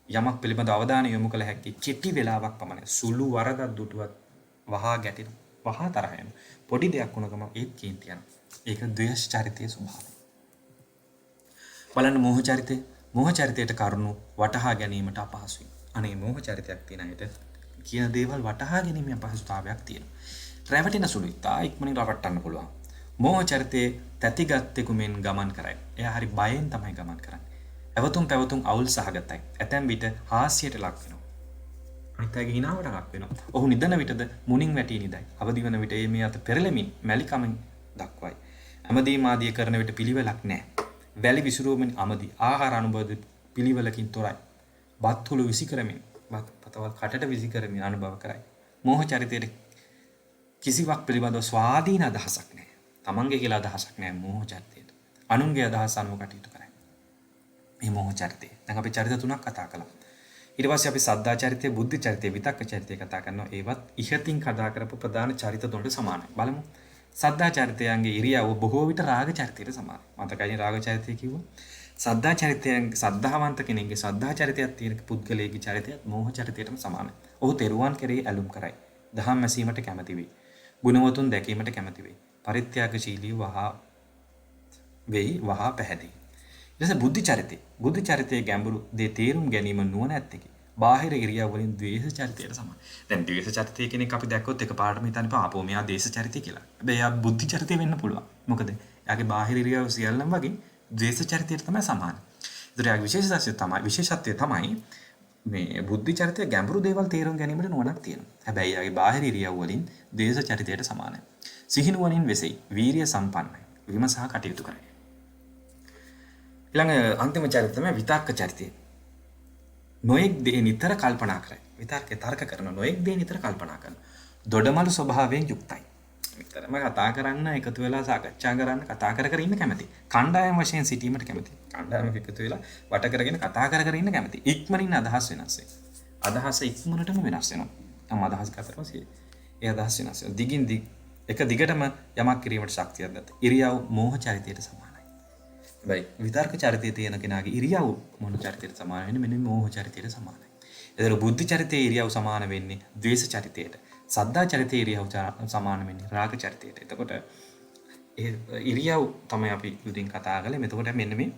යමක් පිළිබඳ අවධානය යොමු කළ හැකි කෙටි වේලාවක් පමණයි. සුළු වරදක් දුටුවත් වහා ගැටෙනවා. වහා තරහ යනවා. පොඩි දෙයක් වුණ ගමන් ඒත් කේන්ති යනවා. ඒක ද්වේෂ චරිතයේ ස්වභාවය. බලන්න මෝහ චරිතය. මෝහ චරිතයට කරුණු වටහා ගැනීමට අපහසුයි. අනේ මෝහ චරිතයක් තියෙන අයට කියන දේවල් වටහා ගැනීමේ අපහසුතාවයක් තියෙනවා. රැවටෙන සුළුයි. තා ඉක්මනින් රවට්ටන්න පුළුවන්. මෝහ චරිතයේ තැතිගත්තෙකු මෙන් ගමන් කරයි. එයා හරි බයෙන් තමයි ගමන් කරන්නේ. ඇවතුම් පැවතුම් අවුල් සහගතයි. ඇතැම් විට හාස්‍යයට ලක් වෙනවා. අනිත් අයගේ හිනාවට ලක් වෙනවා. ඔහු නිදන විටද මුණින් වැටී නිදයි. අවදි වන විට මේ අත පෙරළෙමින් මැලිකමින් දක්වයි. ඇමදීම ආදිය කරන විට පිළිවෙලක් නැහැ. වැලි විසිරුවමින් අමදි. ආහාර අනුභවද පිළිවෙලකින් තොරයි. බත් හුළු විසි කරමින් පතවල් කටට විසි කරමින් අනුභව කරයි. මෝහ චරිතයේ කිසිවක් පිළිබඳව ස්වාධීන අදහසක් නැහැ. තමන්ගේ කියලා අදහසක් නැහැ මෝහ චරිතයට. අනුන්ගේ අදහස් අනුව කටයුතු කරයි. මේ මෝහ චරිතය. දැන් අපි චරිත තුනක් කතා කළා. ඊට පස්සේ අපි සද්ධා චරිතය, බුද්ධ චරිතය, විතක්ක චරිතය කතා කරනවා. ඒවත් ඉහතින් කතා කරපු ප්‍රධාන චරිත තුනට සමානයි. බලමු. සද්ධා චරිතයන්ගේ ඉරියව්ව බොහෝ විට රාග චරිතයට සමානයි. මතකයි රාග චරිතය කිව්වා. සද්ධා චරිතයන් සද්ධාවන්ත කෙනෙක්ගේ සද්ධා චරිතයක් තියෙන පුද්ගලයෙකුගේ චරිතයත් මෝහ චරිතයටම සමානයි. ඔහු තෙරුවන් කෙරෙහි ඇලුම් කරයි. දහම් ඇසීමට කැමැති වෙයි. ගුණවතුන් දැකීමට කැමැති වෙයි. පරිත්‍යාගශීලී වහා පැහැදී. ඊට බුද්ධ චරිතය. බුද්ධ චරිතයේ ගැඹුරු දේ තේරුම් ගැනීම නුවණ ඇත්තකි. බාහිර ඉරියව් වලින් ද්වේෂ චරිතයට සමානයි. දැන් ද්වේෂ චරිතය කෙනෙක් අපි දැක්කොත් එකපාරටම හිතන්න එපා ආපෝ මෙයා දේශ චරිතය කියලා. හැබැයි එයා බුද්ධ චරිතය වෙන්න පුළුවන්. මොකද එයාගේ බාහිර ඉරියව් සියල්ලම වගේ ද්වේෂ චරිතයට තමයි සමාන. ඒතර එයාගේ විශේෂත්වය තමයි මේ බුද්ධ චරිතය ගැඹුරු දේවල් තේරුම් ගැනීමට නුවණක් තියෙනවා. හැබැයි එයාගේ බාහිර ඉරියව් වලින් දේශ චරිතයට සමානයි. සිහිනුවණින් වෙසෙයි. වීරිය සම්පන්නයි. විමසා කටයුතු කරයි. ඊළඟ අන්තිම චරිතය තමයි විතක්ක චරිතය. නොඑක් දේ නිතර කල්පනා කරයි. විතර්කේ තර්ක කරන නොඑක් දේ නිතර කල්පනා කරන. දොඩමළු ස්වභාවයෙන් යුක්තයි. විතරම කතා කරන්න එකතු වෙලා සාකච්ඡා කරන්න කතා කර කර ඉන්න කැමති. කණ්ඩායම් වශයෙන් සිටීමට කැමති. කණ්ඩායමක එකතු වෙලා වට කරගෙන කතා කර කර ඉන්න කැමති. ඉක්මනින් අදහස් වෙනස් වෙයි. අදහස ඉක්මනටම වෙනස් වෙනවා. තම අදහස් කතරම ඒ අදහස් වෙනස් වෙනවා. දිගින් දිග එක දිගටම යමක් කිරීමට ශක්තියක් නැත. ඉරියව් මෝහ චරිතයට සමානයි. හැබැයි විතර්ක චරිතයේ තියෙන කෙනාගේ ඉරියව් මොන චරිතයට සමාන වෙන්නේ? මෙන්න මෝහ චරිතයට සමානයි. ඒතර බුද්ධ චරිතයේ ඉරියව් සමාන වෙන්නේ ද්වේෂ චරිතයට. සද්ධා චරිතයේ ඉරියව් සමාන වෙන්නේ රාග චරිතයට. එතකොට ඉරියව් තමයි අපි උදින් කතා කළේ. එතකොට මෙන්න මේ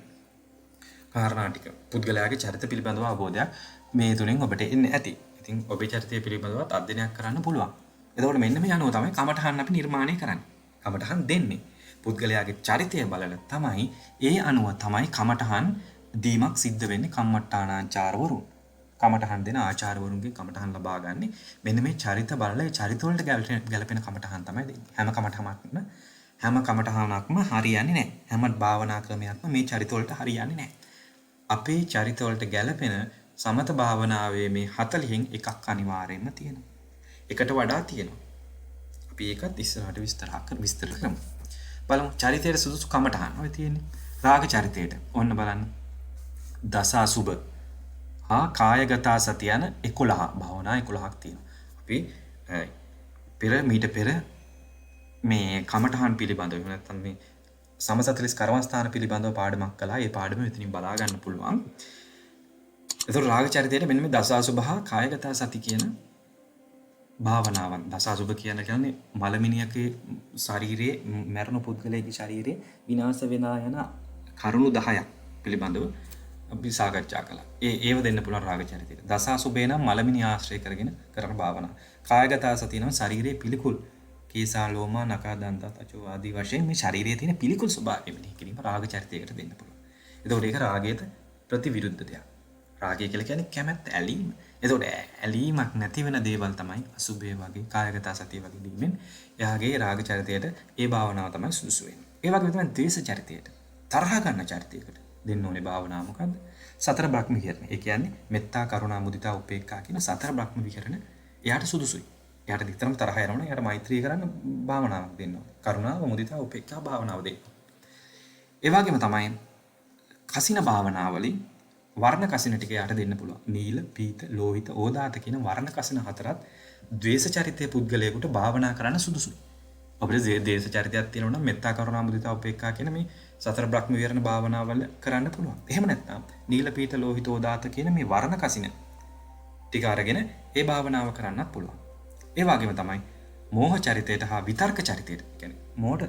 කාරණා ටික පුද්ගලයාගේ චරිත පිළිබඳව අවබෝධයක් මේ තුලින් ඔබට එන්න ඇති. ඉතින් ඔබේ චරිතය පිළිබඳව අධ්‍යයනයක් කරන්න පුළුවන්. එතකොට මෙන්න මේ අනුව තමයි කමඨහන් අපි නිර්මාණය කරන්නේ. කමඨහන් දෙන්නේ. පුද්ගලයාගේ චරිතය බලලා තමයි ඒ අනුව තමයි කමඨහන් දීමක් සිද්ධ වෙන්නේ කම්මට්ටානාචාර්යවරුන්. කමඨහන් දෙන ආචාර්යවරුන්ගේ කමඨහන් ලබා ගන්න මෙන්න මේ චරිත බලලා ඒ චරිත වලට ගැලපෙන කමඨහන් තමයි දෙන්නේ. හැම කමඨහනක්ම හරියන්නේ නැහැ. හැම භාවනා ක්‍රමයක්ම මේ චරිත වලට හරියන්නේ නැහැ. අපේ චරිත වලට ගැලපෙන සමත භාවනාවේ මේ 40න් එකක් අනිවාර්යයෙන්ම තියෙනවා. එකට වඩා තියෙනවා. අපි ඒකත් ඉස්සරහට විස්තර කරමු. බලමු චරිතයේ සුදුසු කමඨහන් ඔය තියෙන්නේ. රාග චරිතයට ඔන්න බලන්න. දස අසුබ හා කායගත සති යන 11 භාවනා 11ක් තියෙනවා. අපි මීට පෙර මේ කමඨහන් පිළිබඳව එහෙම නැත්නම් මේ සමසතලිස් කර්මස්ථාන පිළිබඳව පාඩමක් කළා. ඒ පාඩම මෙතනින් බලා ගන්න පුළුවන්. ඒතර රාග චරිතයේ මෙන්න මේ දස අසුබ හා කායගත සති කියන භාවනාවන්. දස අසුබ කියන්නේ මලමිනියකේ ශරීරයේ මරණ පුද්ගලයාගේ ශරීරයේ විනාශ වෙනා යන කරුණු 10ක් පිළිබඳව අපි සාකච්ඡා කළා. ඒව දෙන්න පුළුවන් රාග චරිතයට. දස අසුබේ නම් මලමිනිය ආශ්‍රය කරගෙන කරන භාවනාව. කායගත සතිය නම් ශරීරයේ පිළිකුල් කේසා ලෝමා නඛා දන්ත තචෝ ආදී වශයෙන් මේ ශරීරයේ තියෙන පිළිකුල් ස්වභාවය මෙනෙහි කිරීම රාග චරිතයකට දෙන්න පුළුවන්. එතකොට ඒක රාගයට ප්‍රතිවිරුද්ධ දෙයක්. රාගය කියලා කියන්නේ කැමැත්ත, ඇලීම. එතකොට ඇලීමක් නැති වෙන දේවල් තමයි අසුබේ වගේ කායගත සතිය වගේ දීමෙන් එයාගේ රාග චරිතයට ඒ භාවනාව තමයි සුදුසු වෙන්නේ. ඒ වගේම තමයි ද්වේෂ චරිතයට තරහ ගන්න චරිතයකට දෙන්න ඕනේ භාවනාව මොකද්ද? සතර බ්‍රහ්ම විහරණ. ඒ කියන්නේ මෙත්තා, කරුණා, මුදිතා, උපේක්ඛා කියන සතර බ්‍රහ්ම විහරණ එයාට සුදුසුයි. එයාට විතරම තරහ යනවනේ එයාට මෛත්‍රී කරන්න භාවනාවක් දෙන්න ඕනේ. කරුණාව, මුදිතා, උපේක්ඛා භාවනාව දෙන්න. ඒ වගේම තමයි කසින භාවනාවලින් වර්ණ කසින ටික යාට දෙන්න පුළුවන්. නීල, පීත, ලෝහිත, ඕදාත කියන වර්ණ කසින හතරත් ද්වේෂ චරිතයේ පුද්ගලයෙකුට භාවනා කරන්න සුදුසුයි. අපිට ද්වේෂ චරිතයක් තියෙනවා නම් මෙත්තා, කරුණා, මුදිතා, උපේක්ඛා කියන මේ සතර බ්‍රහ්ම විහරණ භාවනාවල කරන්න පුළුවන්. එහෙම නැත්නම් නීල, පීත, ලෝහිත, ඕදාත කියන මේ වර්ණ කසින ටික අරගෙන ඒ භාවනාව කරන්නත් පුළුවන්. ඒ වගේම තමයි මෝහ චරිතයට හා විතර්ක චරිතයට, කියන්නේ මෝඩ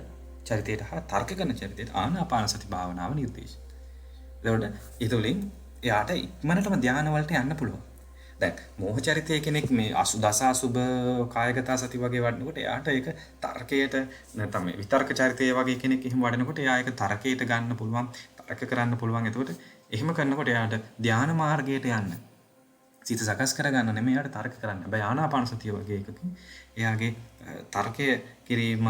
චරිතයට හා තර්ක කරන චරිතයට ආනාපාන සති භාවනාව නිර්දේශ. එතකොට ඊතුලින් එයාට ඉක්මනටම ධානය වලට යන්න පුළුවන්. දැන් මෝහ චරිතය කෙනෙක් මේ දස අසුබ කායගත සති වගේ වඩනකොට එයාට ඒක තර්කයට නැත්නම් මේ විතර්ක චරිතය වගේ කෙනෙක් එහෙම වඩනකොට එයා ඒක තර්කයට ගන්න පුළුවන්, තර්ක කරන්න පුළුවන්. එතකොට එහෙම කරනකොට එයාට ධාන මාර්ගයට යන්න සිත සකස් කරගන්න නෙමෙයි එයාට තර්ක කරන්න. හැබැයි ආනාපාන සතිය වගේ එකකින් එයාගේ තර්කය කිරීම,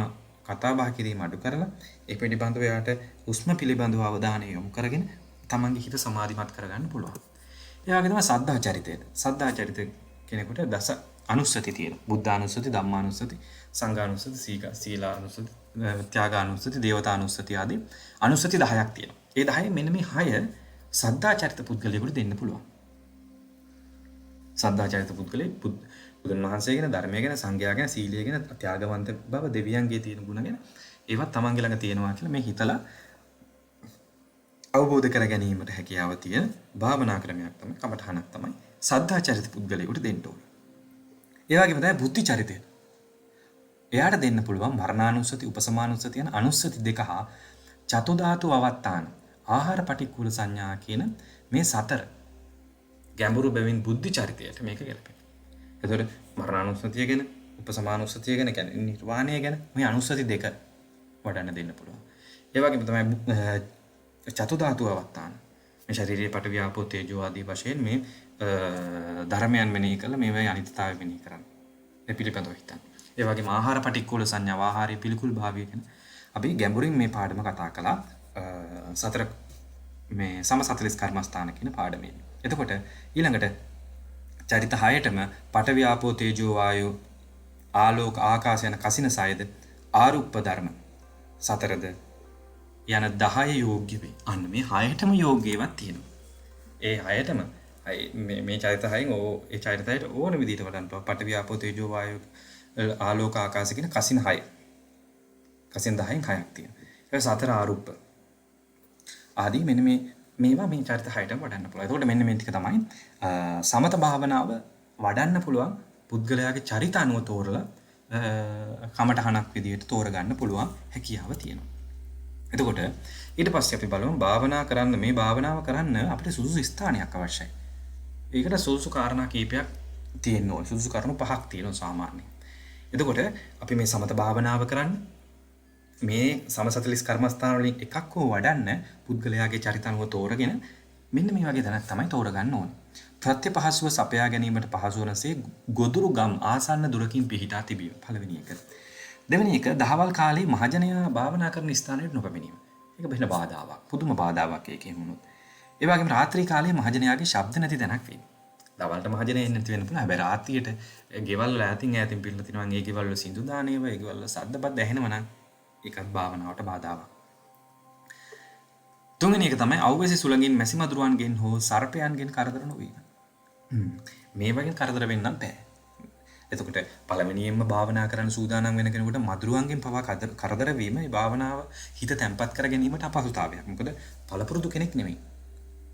කතා බහ කිරීම අඩු කරලා ඒ පිළිබඳව එයාට හුස්ම පිළිබඳව අවධානය යොමු කරගෙන තමන්ගේ හිත සමාධිමත් කරගන්න පුළුවන්. ඒ වගේ තමයි සද්ධා චරිතය. සද්ධා චරිත කෙනෙකුට දස අනුස්සති තියෙනවා. බුද්ධානුස්සති, ධම්මානුස්සති, සංඝානුස්සති, සීලානුස්සති, ත්‍යාගානුස්සති, දේවතානුස්සති ආදී අනුස්සති 10ක් තියෙනවා. ඒ 10 මෙන්න මේ 6 සද්ධා චරිත පුද්ගලයෙකුට දෙන්න පුළුවන්. සද්ධා චරිත පුද්ගලයෙක් බුදුන් වහන්සේ ගැන, ධර්මය ගැන, සංඝයා ගැන, සීලය ගැන, ත්‍යාගවන්ත බව, දෙවියන්ගේ තියෙන ගුණ ගැන ඒවත් තමන්ගේ ළඟ තියෙනවා කියලා මේ හිතලා අවබෝධ කර ගැනීමට හැකියාව තියෙන භාවනා ක්‍රමයක් තමයි, කමඨහනක් තමයි සද්ධා චරිත පුද්ගලයෙකුට දෙන්න ඕනේ. ඒ වගේම තමයි බුද්ධි චරිතය. එයාට දෙන්න පුළුවන් මරණානුස්සති, උපසමානුස්සති යන අනුස්සති දෙක හා චතු ධාතු අවත්තාන, ආහාර පටික්කුල සංඥා කියන මේ 4 ගැඹුරු බැවින් බුද්ධි චරිතයට මේක ගැලපෙනවා. එතකොට මරණානුස්සතිය ගැන, උපසමානුස්සතිය ගැන, කියන්නේ නිර්වාණය ගැන මේ අනුස්සති දෙක වඩන්න දෙන්න පුළුවන්. ඒ වගේම තමයි චතු ධාතු අවත්තාන, මේ ශරීරයේ පඨවි, ආපෝ, තේජෝ ආදී වශයෙන් මේ ධර්මයන් මෙනෙහි කරලා මේවායේ අනිත්‍යතාවය මෙනෙහි කරන්න. ඒ පිළිබඳව හිතන්න. ඒ වගේම ආහාර පටික්කුල සංඥා, ආහාරයේ පිළිකුල් භාවය ගැන අපි ගැඹුරින් මේ පාඩම කතා කළා. සතර මේ සමසතලිස් කර්මස්ථාන කියන පාඩමේ. එතකොට ඊළඟට චරිත 6ටම පඨවි, ආපෝ, තේජෝ, වායෝ, ආලෝක, ආකාශ යන කසින සයද ආරුප්ප ධර්ම 4ද යන 10 යෝග්‍ය වේ. අන්න මේ 6ටම යෝග්‍යවත් තියෙනවා. ඒ 6ටම මේ චරිත 6න් ඒ චරිත 6ට ඕන විදිහට වඩන්න පුළුවන්. පඨවි, ආපෝ, තේජෝ, වායෝ, ආලෝක, ආකාශ කියන කසින 6. කසින 10න් 6ක් තියෙනවා. ඒක 4 ආරුප්ප ආදී මෙන්න මේවා මේ චරිත 6ටම වඩන්න පුළුවන්. එතකොට මෙන්න මේ ටික තමයි සමත භාවනාව වඩන්න පුළුවන් පුද්ගලයාගේ චරිත අනුව තෝරලා කමටහනක් විදිහට තෝරගන්න පුළුවන් හැකියාව තියෙනවා. එතකොට ඊට පස්සේ අපි බලමු භාවනා කරන්න මේ භාවනාව කරන්න අපිට සුදුසු ස්ථානයක් අවශ්‍යයි. ඒකට සුදුසු කාරණා කීපයක් තියෙන්න ඕනේ. සුදුසු කරුණු 5ක් තියෙනවා සාමාන්‍යයෙන්. එතකොට අපි මේ සමත භාවනාව කරන්න මේ සමසතලිස් කර්මස්ථාන වලින් එකක් හෝ වඩන්න පුද්ගලයාගේ චරිත අනුව තෝරගෙන මෙන්න මේ වගේ තැනක් තමයි තෝරගන්න ඕනේ. ප්‍රත්‍යපහසුව සපයා ගැනීමට පහසු වනසේ ගොදුරු ගම් ආසන්න දුරකින් පිහිටා තිබීම පළවෙනි එක. දෙවෙනි එක දහවල් කාලේ මහජනයා භාවනා කරන ස්ථානයට නොපැමිණීම. ඒක බෙහෙන බාධාවක්. පුදුම බාධාවක් ඒකෙම වුණොත්. ඒ වගේම රාත්‍රී කාලේ මහජනයාගේ ශබ්ද නැති තැනක් වෙන්නේ. දවල්ට මහජනය එන්නේ නැති වෙන්න පුළුවන්. හැබැයි රාත්‍රියට ගෙවල් වල ඈතින් පිළිලා තිනවා. ඒ ගෙවල් වල සින්දු දානේව, ඒ ගෙවල් වල සද්දපත් ඇහෙනව නම් ඒකත් භාවනාවට බාධාවක්. තුන්වෙනි එක තමයි අවවැසි සුළඟින් මැසි මදුරුවන්ගෙන් හෝ සර්පයන්ගෙන් කරදර නොවීම. මේ වගේ කරදර වෙන්නම් බෑ. එතකොට පළවෙනියෙන්ම භාවනා කරන්න සූදානම් වෙන කෙනෙකුට මදුරුවන්ගෙන් පවා කරදර වීම මේ භාවනාව හිත තැම්පත් කර ගැනීමට අපහසුතාවයක්. මොකද පළපුරුදු කෙනෙක් නෙමෙයි.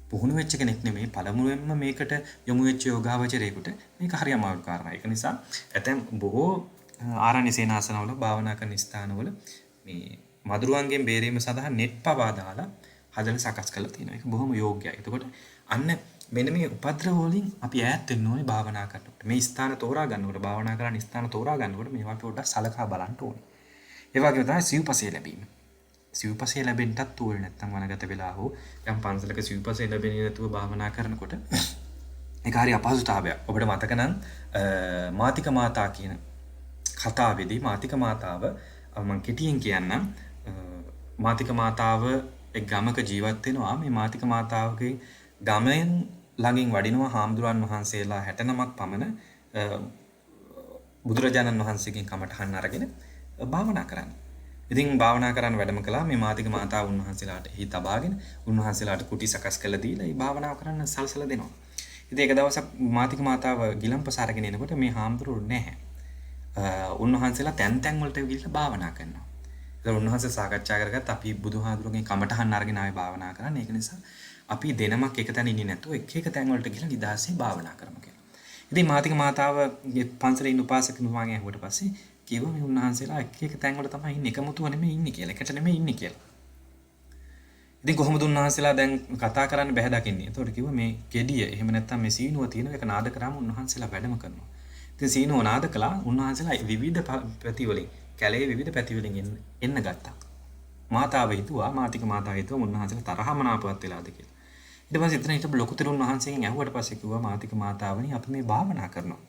පුහුණු වෙච්ච කෙනෙක් නෙමෙයි. පළමුවෙන්ම මේකට යොමු වෙච්ච යෝගාවචරයෙකුට මේක හරි අමාරු කාරණා. ඒක නිසා ඇතැම් බොහෝ ආරණ්‍ය සේනාසනවල භාවනා කරන ස්ථානවල මේ මදුරුවන්ගෙන් බේරීම සඳහා නෙට් පවා දාලා හදලා සකස් කරලා තියෙනවා. ඒක බොහොම යෝග්‍යයි. එතකොට අන්න මෙන්න මේ උපද්‍රව වලින් අපි ඈත් වෙන්න ඕනේ භාවනා කරනකොට. මේ ස්ථාන තෝරා ගන්නකොට භාවනා කරන ස්ථාන තෝරා ගන්නකොට මේවා අපි පොඩ්ඩක් සලකා බලන්න ඕනේ. ඒ වගේම තමයි සිව්පසය ලැබීම. සිව්පසය ලැබෙන්නත් ඕනේ නැත්තම් වනගත වෙලා හෝ යම් පන්සලක සිව්පසය ලැබෙන්නේ නැතුව භාවනා කරනකොට ඒක හරි අපහසුතාවයක්. ඔබට මතක නම් මාතික මාතා කියන කතාවේදී මාතික මාතාව මම කෙටියෙන් කියන්නම්. මාතික මාතාව එක් ගමක ජීවත් වෙනවා. මේ මාතික මාතාවගේ ගමෙන් ළඟින් වඩිනවා හාමුදුරන් වහන්සේලා 69ක් පමණ බුදුරජාණන් වහන්සේගෙන් කමඨහන් අරගෙන භාවනා කරන්න. ඉතින් භාවනා කරන්න වැඩම කළා. මේ මාතික මාතාව උන්වහන්සේලාට එහි තබාගෙන උන්වහන්සේලාට කුටි සකස් කරලා දීලා මේ භාවනාව කරන්න සල්සලා දෙනවා. ඉතින් එක දවසක් මාතික මාතාව ගිලම්පස අරගෙන එනකොට මේ හාමුදුරුවෝ නැහැ. උන්වහන්සේලා තැන් වලට ගිහිල්ලා භාවනා කරනවා. ඒක උන්වහන්සේ සාකච්ඡා කරගත්ත අපි බුදුහාඳුරගෙන් කමඨහන් අරගෙන ආවේ භාවනා කරන්න. ඒක නිසා අපි දෙනමක් එක තැන ඉන්නේ නැතුව එක තැන් වලට ගිහලා නිදාසේ භාවනා කරමු කියලා. ඉතින් මාතික මාතාව පන්සලේ ඉන්න උපාසකතුමාගෙන් අහුවට පස්සේ කිව්වා මේ උන්වහන්සේලා එක තැන් වල තමයි ඉන්නේ. එකමුතුව නෙමෙයි ඉන්නේ කියලා. එකට නෙමෙයි ඉන්නේ කියලා. ඉතින් කොහොමද උන්වහන්සේලා දැන් කතා කරන්න බැහැ දකින්නේ. ඒතකොට කිව්වා මේ gediya එහෙම නැත්නම් මේ සීනුව තියෙන එක නාද කරාම උන්වහන්සේලා වැඩම කරනවා. ඉතින් සීනුව නාද කළා උන්වහන්සේලා විවිධ පැති වලින් කැලේ විවිධ පැති වලින් එන්න ගත්තා. මාතාව හිතුවා මාතික මාතාව හිතුවා උන්වහන්සේලා තරහමනාපවත් වෙලාද කියලා. ඊට පස්සේ එතන හිටපු ලොකුතරුන් වහන්සේගෙන් ඇහුවට පස්සේ කිව්වා මාතික මාතාවනි අපි මේ භාවනා කරනවා.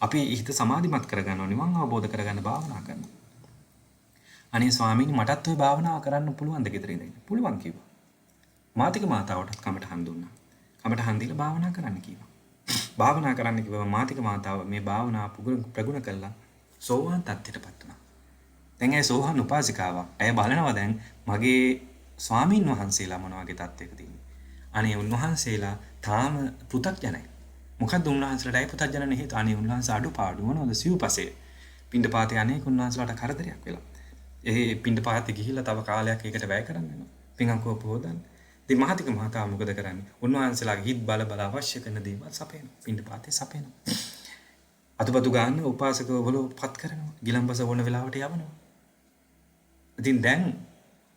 අපි හිත සමාධිමත් කරගන්නවා නිවන් අවබෝධ කරගන්න භාවනා කරනවා. අනේ ස්වාමීනි මටත් ওই භාවනාව කරන්න පුළුවන්ද ගෙදර ඉඳන්? පුළුවන් කිව්වා. මාතික මාතාවටත් කමටහන් දුන්නා. කමටහන් දීලා භාවනා කරන්න කිව්වා. භාවනා කරන්න කිව්වම මාතික මාතාව මේ භාවනාව ප්‍රගුණ කළා සෝවාන් තත්ත්වයටපත් වුණා. දැන් ඒ සෝවාන් උපාසිකාවක්. ඇය බලනවා දැන් මගේ ස්වාමීන් වහන්සේලා මොන වගේ තත්ත්වයකද ඉන්නේ. අනේ උන්වහන්සේලා තාම පෘථග්ජනයි. මොකද්ද උන්වහන්සේලාට ඒ පෘථග්ජන නෙහෙත් අනේ උන්වහන්සේ අඩුපාඩු මොනවද සිව්පසේ. පින්ඩපාතේ අනේක උන්වහන්සේලාට කරදරයක් වෙලා. ඒ පින්ඩපාතේ ගිහිල්ලා තව කාලයක් ඒකට වැය කරන්න වෙනවා. පින්කම් පොහොදන්න. ඉතින් මහතික මහතාව මොකද කරන්නේ? උන්වහන්සේලාගේ හිත් බල අවශ්‍ය කරන දේවල් සපයනවා. පින්ඩපාතේ සපයනවා. අතුපතු ගන්න උපාසකවරු පත් කරනවා. ගිලම්පස වුණ වෙලාවට යවනවා. ඉතින් දැන්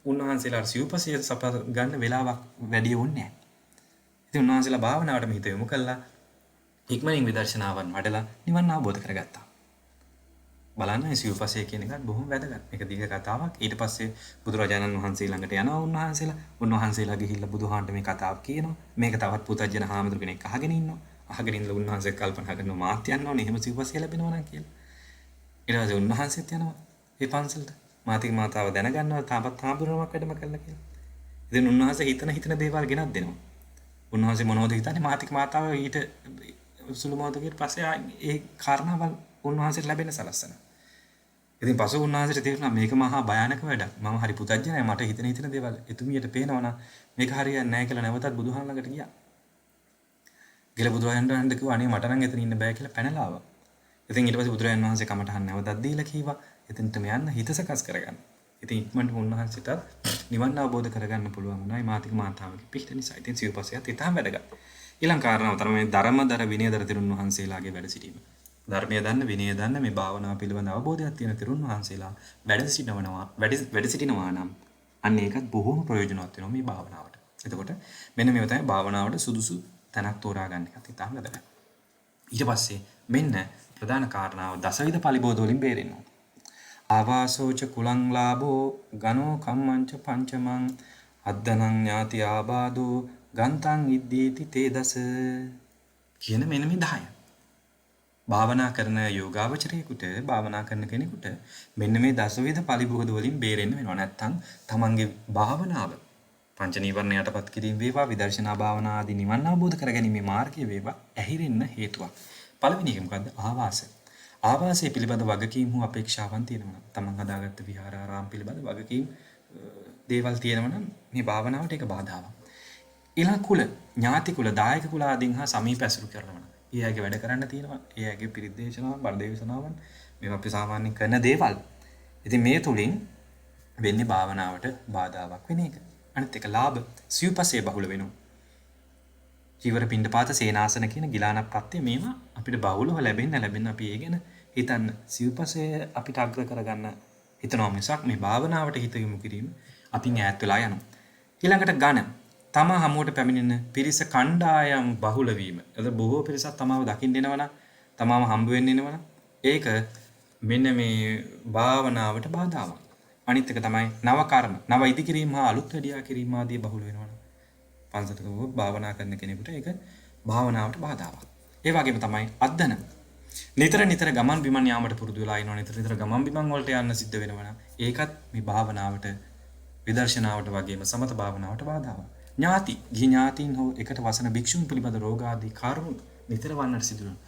උන්වහන්සේලාට සිව්පසය සප ගන්න වෙලාවක් වැඩි වුණේ නැහැ. ඉතින් උන්වහන්සේලා භාවනාවටම හිත යොමු කළා. ඉක්මනින් විදර්ශනාවන් වඩලා නිවන් අවබෝධ කරගත්තා. බලන්න මේ සිව්පසය කියන එකත් බොහොම වැදගත්. මේක දීර්ඝ කතාවක්. ඊට පස්සේ බුදුරජාණන් වහන්සේ ළඟට යනවා උන්වහන්සේලා ගිහිල්ලා බුදුහාන්ට මේ කතාව කියනවා. මේක තවත් පුතජන හාමුදුර කෙනෙක් අහගෙන ඉන්නවා. අහගෙන ඉඳලා උන්වහන්සේ කල්පනා කරනවා මාත් යන්න ඕනේ එහෙම සිව්පසය ලැබෙනවා නම් කියලා. ඊට පස්සේ උන්වහන්සේත් යනවා මේ පන්සලට. මාතික මාතාව දැනගන්නවා තාපත් හාමුදුරුවමක් වැඩම කළා කියලා. ඉතින් උන්වහන්සේ හිතන දේවල් ගෙනත් දෙනවා. උන්වහන්සේ මොනවද හිතන්නේ මාතික මාතාව ඊට සුළු මොහොතකට පස්සේ ඒ කාරණාවල් උන්වහන්සේට ලැබෙන සලස්සන. ඉතින් පසු උන්වහන්සේට තේරුණා මේක මහා භයානක වැඩක්. මම හරි පුතඥයි මට හිතන දේවල් එතුමියට පේනවා නම් මේක හරියන්නේ නැහැ කියලා නැවතත් බුදුහාම ළඟට ගියා. ගිහලා බුදුරජාණන් කිව්වා අනේ මට නම් එතන ඉන්න බෑ කියලා පැනලා ආවා. ඉතින් ඊට පස්සේ බුදුරජාණන් වහන්සේ කමටහන් නැවතත් දීලා කිව්වා එතනටම යන්න හිත සකස් කරගන්න. ඉතින් ඉක්මනට උන්වහන්සේට නිවන් අවබෝධ කරගන්න පුළුවන් වුණා. මාතික මාතාවගේ පිහිට නිසා. ඉතින් සිව්පසයත් ඊටම වැදගත්. ඊළඟ කාරණාව තමයි ධර්මදර විනයදර තිරුන් වහන්සේලාගේ වැඩ සිටීම. ධර්මය දන්න විනය දන්න මේ භාවනාව පිළිබඳ අවබෝධයක් තියෙන තෙරුන් වහන්සේලා වැඩ සිටිනවා නම් අන්න ඒකත් බොහොම ප්‍රයෝජනවත් වෙනවා මේ භාවනාවට. එතකොට මෙන්න මේව තමයි භාවනාවට සුදුසු තැනක් තෝරා ගන්න එකත් ඉතාම වැදගත්. ඊට පස්සේ මෙන්න ප්‍රධාන කාරණාව දසවිධ පලිබෝධ වලින් බේරෙන්න ඕන. ආවාසෝච කුලං ලාභෝ ගනෝ කම්මංච පංචමං අද්දනං ඥාති ආබාධෝ ගන්තං ඉද්දීති තේ දස කියන මෙන්න මේ 10. භාවනා කරන යෝගාවචරයෙකුට භාවනා කරන කෙනෙකුට මෙන්න මේ දසවිධ පලිබෝධ වලින් බේරෙන්න වෙනවා. නැත්තම් තමන්ගේ භාවනාව පංච නීවරණ යටපත් කිරීම වේවා විදර්ශනා භාවනා ආදී නිවන් අවබෝධ කරගැනීමේ මාර්ගය වේවා ඇහිරෙන්න හේතුවක්. පළවෙනි එක මොකද්ද? ආවාසය. ආවාසය පිළිබඳ වගකීම් හෝ අපේක්ෂාවන් තියෙනවා. තමන් හදාගත්ත විහාරාරාම පිළිබඳ වගකීම් දේවල් තියෙනවා නම් මේ භාවනාවට ඒක බාධාවක්. ඊළඟ කුල, ඥාති කුල, දායක කුල ආදීන් හා සමීප ඇසුරු කරනවා. ඒ අයගේ වැඩ කරන්න තියෙනවා. ඒ අයගේ පිරිත් දේශනාවන්, බණ දේශනාවන් මේවා අපි සාමාන්‍යයෙන් කරන දේවල්. ඉතින් මේ තුලින් වෙන්නේ භාවනාවට බාධාවක් වෙන එක. අනිත් එක ලාභ සිව්පසේ බහුල වෙනවා. චීවර පිණ්ඩපාත සේනාසන කියන ගිලාන ප්‍රත්‍ය මේවා අපිට බහුලව ලැබෙන්න අපි ඒ ගැන හිතන්න. සිව්පසේ අපිට අග්‍ර කරගන්න හිතනවා මිසක් මේ භාවනාවට හිත යොමු කිරීම අපින් ඈත් වෙලා යනවා. ඊළඟට ඝන තමා හමුවට පැමිණෙන පිරිස කණ්ඩායම් බහුල වීම. එතකොට බොහෝ පිරිසක් තමාව දකින්න එනවනම් තමාව හම්බ වෙන්න එනවනම් ඒක මෙන්න මේ භාවනාවට බාධාවක්. අනිත් එක තමයි නව කර්ම, නව ඉදි කිරීම හා අලුත් වැඩියා කිරීම ආදී බහුල වෙනවනම් පන්සලක භාවනා කරන කෙනෙකුට ඒක භාවනාවට බාධාවක්. ඒ වගේම තමයි අද්දන. නිතර ගමන් බිමන් යාමට පුරුදු වෙලා ඉනවා. නිතර ගමන් බිමන් වලට යන්න සිද්ධ වෙනවනම් ඒකත් මේ භාවනාවට විදර්ශනාවට වගේම සමත භාවනාවට බාධාවක්. ඥාති, ගිහි ඥාතීන් හෝ එකට වසන භික්ෂුන් පිළිබඳ රෝග ආදී කරුණු නිතර වන්නට සිදු වෙනවා.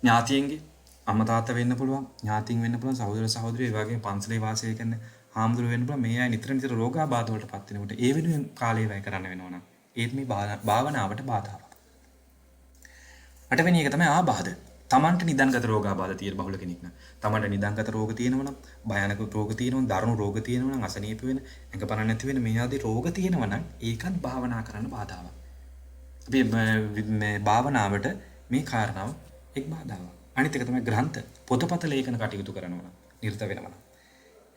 ඥාතියන්ගේ අම්මා තාත්තා වෙන්න පුළුවන්, ඥාතීන් වෙන්න පුළුවන්, සහෝදර සහෝදරියෝ ඒ වගේම පන්සලේ වාසය කරන හාමුදුරුවෝ වෙන්න පුළුවන්. මේ අය නිතර රෝගාබාධ වලට පත් වෙනකොට ඒ වෙනුවෙන් කාලය වැය කරන්න වෙනවනම් ඒත් මේ භාවනාවට බාධාවක්. අටවෙනි එක තමයි ආබාධ. තමන්ට නිදන්ගත රෝගාබාධ තියෙන බහුල කෙනෙක් නම් තමන්ට නිදන්ගත රෝග තියෙනවා නම් භයානක රෝග තියෙනවා නම් දරුණු රෝග තියෙනවා නම් අසනීප වෙන එකපරණ නැති වෙන මේ ආදී රෝග තියෙනවා නම් ඒකත් භාවනා කරන්න බාධාවක්. අපි මේ භාවනාවට මේ කාරණාව එක් බාධාවක්. අනිත් එක තමයි ග්‍රන්ථ පොතපත ලේඛන කටයුතු කරනවා නම් නිරත වෙනවා නම්.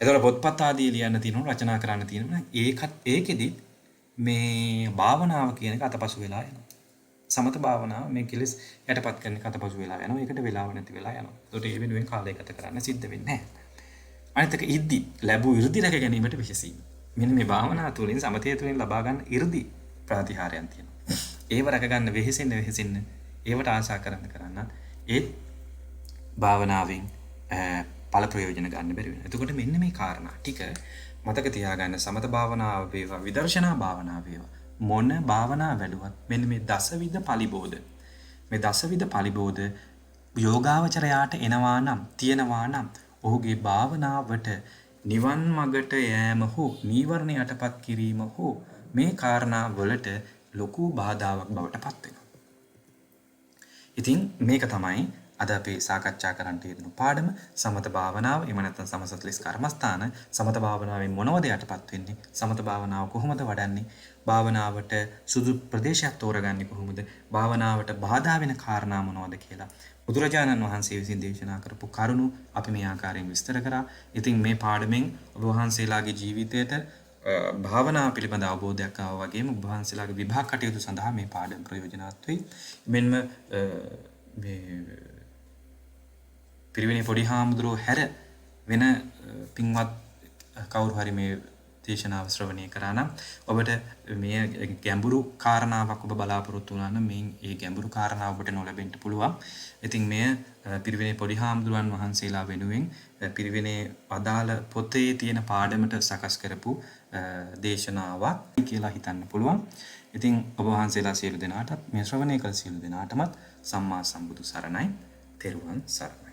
එතකොට පොත්පත් ආදී ලියන්න තියෙනවා රචනා කරන්න තියෙනවා ඒකත් ඒකෙදි මේ භාවනාව කියන එක අතපසු වෙලා යනවා. සමත භාවනාව මේ කෙලෙස් යටපත් කරන එක අතපසු වෙලා යනවා. ඒකට වෙලාව නැති වෙලා යනවා. ඒකට ඒ වෙනුවෙන් කාලය ගත කරන්න සිද්ධ වෙන්නේ නැහැ. අනිත් එක ඉද්දි ලැබූ 이르දි රැක ගැනීමට විශේෂයි. මෙන්න මේ භාවනාව තුළින් සමතය තුළින් ලබා ගන්න 이르දි ප්‍රතිහාරයන් තියෙනවා. ඒව රැක ගන්න වෙහෙසෙන්න ඒවට ආශා කරන්න ඒ භාවනාවෙන් ඵල ප්‍රයෝජන ගන්න බැරි වෙනවා. එතකොට මෙන්න මේ කාරණා ටික මතක තියාගන්න. සමත භාවනාව වේවා විදර්ශනා භාවනාව වේවා මොන භාවනා වැඩුවත් මෙන්න මේ දසවිධ පලිබෝධ මේ දසවිධ පලිබෝධ යෝගාවචරයාට එනවා නම් තියෙනවා නම් ඔහුගේ භාවනාවට නිවන් මගට යෑම හෝ නීවරණ යටපත් කිරීම හෝ මේ කාරණා වලට ලොකු බාධාවක් බවට පත් වෙනවා. ඉතින් මේක තමයි අද අපි සාකච්ඡා කරන්න තියෙන පාඩම. සමත භාවනාව එහෙම නැත්නම් සමසතලිස් කර්මස්ථාන. සමත භාවනාවෙන් මොනවද යටපත් වෙන්නේ? සමත භාවනාව කොහොමද වඩන්නේ? භාවනාවට සුදු ප්‍රදේශයක් තෝරගන්නේ කොහොමද? භාවනාවට බාධා වෙන කාරණා මොනවද කියලා බුදුරජාණන් වහන්සේ විසින් දේශනා කරපු කරුණු අපි මේ ආකාරයෙන් විස්තර කරා. ඉතින් මේ පාඩමෙන් ඔබ වහන්සේලාගේ ජීවිතයට භාවනාව පිළිබඳ අවබෝධයක් ආවා වගේම ඔබ වහන්සේලාගේ විභාග කටයුතු සඳහා මේ පාඩම ප්‍රයෝජනවත් වෙයි. මෙන්න මේ පිරිවෙනේ පොඩි හාමුදුරුවෝ හැර වෙන පින්වත් කවුරු හරි මේ දේශනාව ශ්‍රවණය කරා නම් ඔබට මේ ගැඹුරු කාරණාවක් ඔබ බලාපොරොත්තු වුණා නම් මේ ගැඹුරු කාරණාව ඔබට නොලැබෙන්න පුළුවන්. ඉතින් මෙය පිරිවෙනේ පොඩි හාමුදුරුවන් වහන්සේලා වෙනුවෙන් පිරිවෙනේ අදාළ පොතේ තියෙන පාඩමට සකස් කරපු දේශනාවක් කියලා හිතන්න පුළුවන්. ඉතින් ඔබ වහන්සේලා සියලු දෙනාටත් මේ ශ්‍රවණය කළ සියලු දෙනාටමත් සම්මා සම්බුදු සරණයි. තෙරුවන් සරණයි.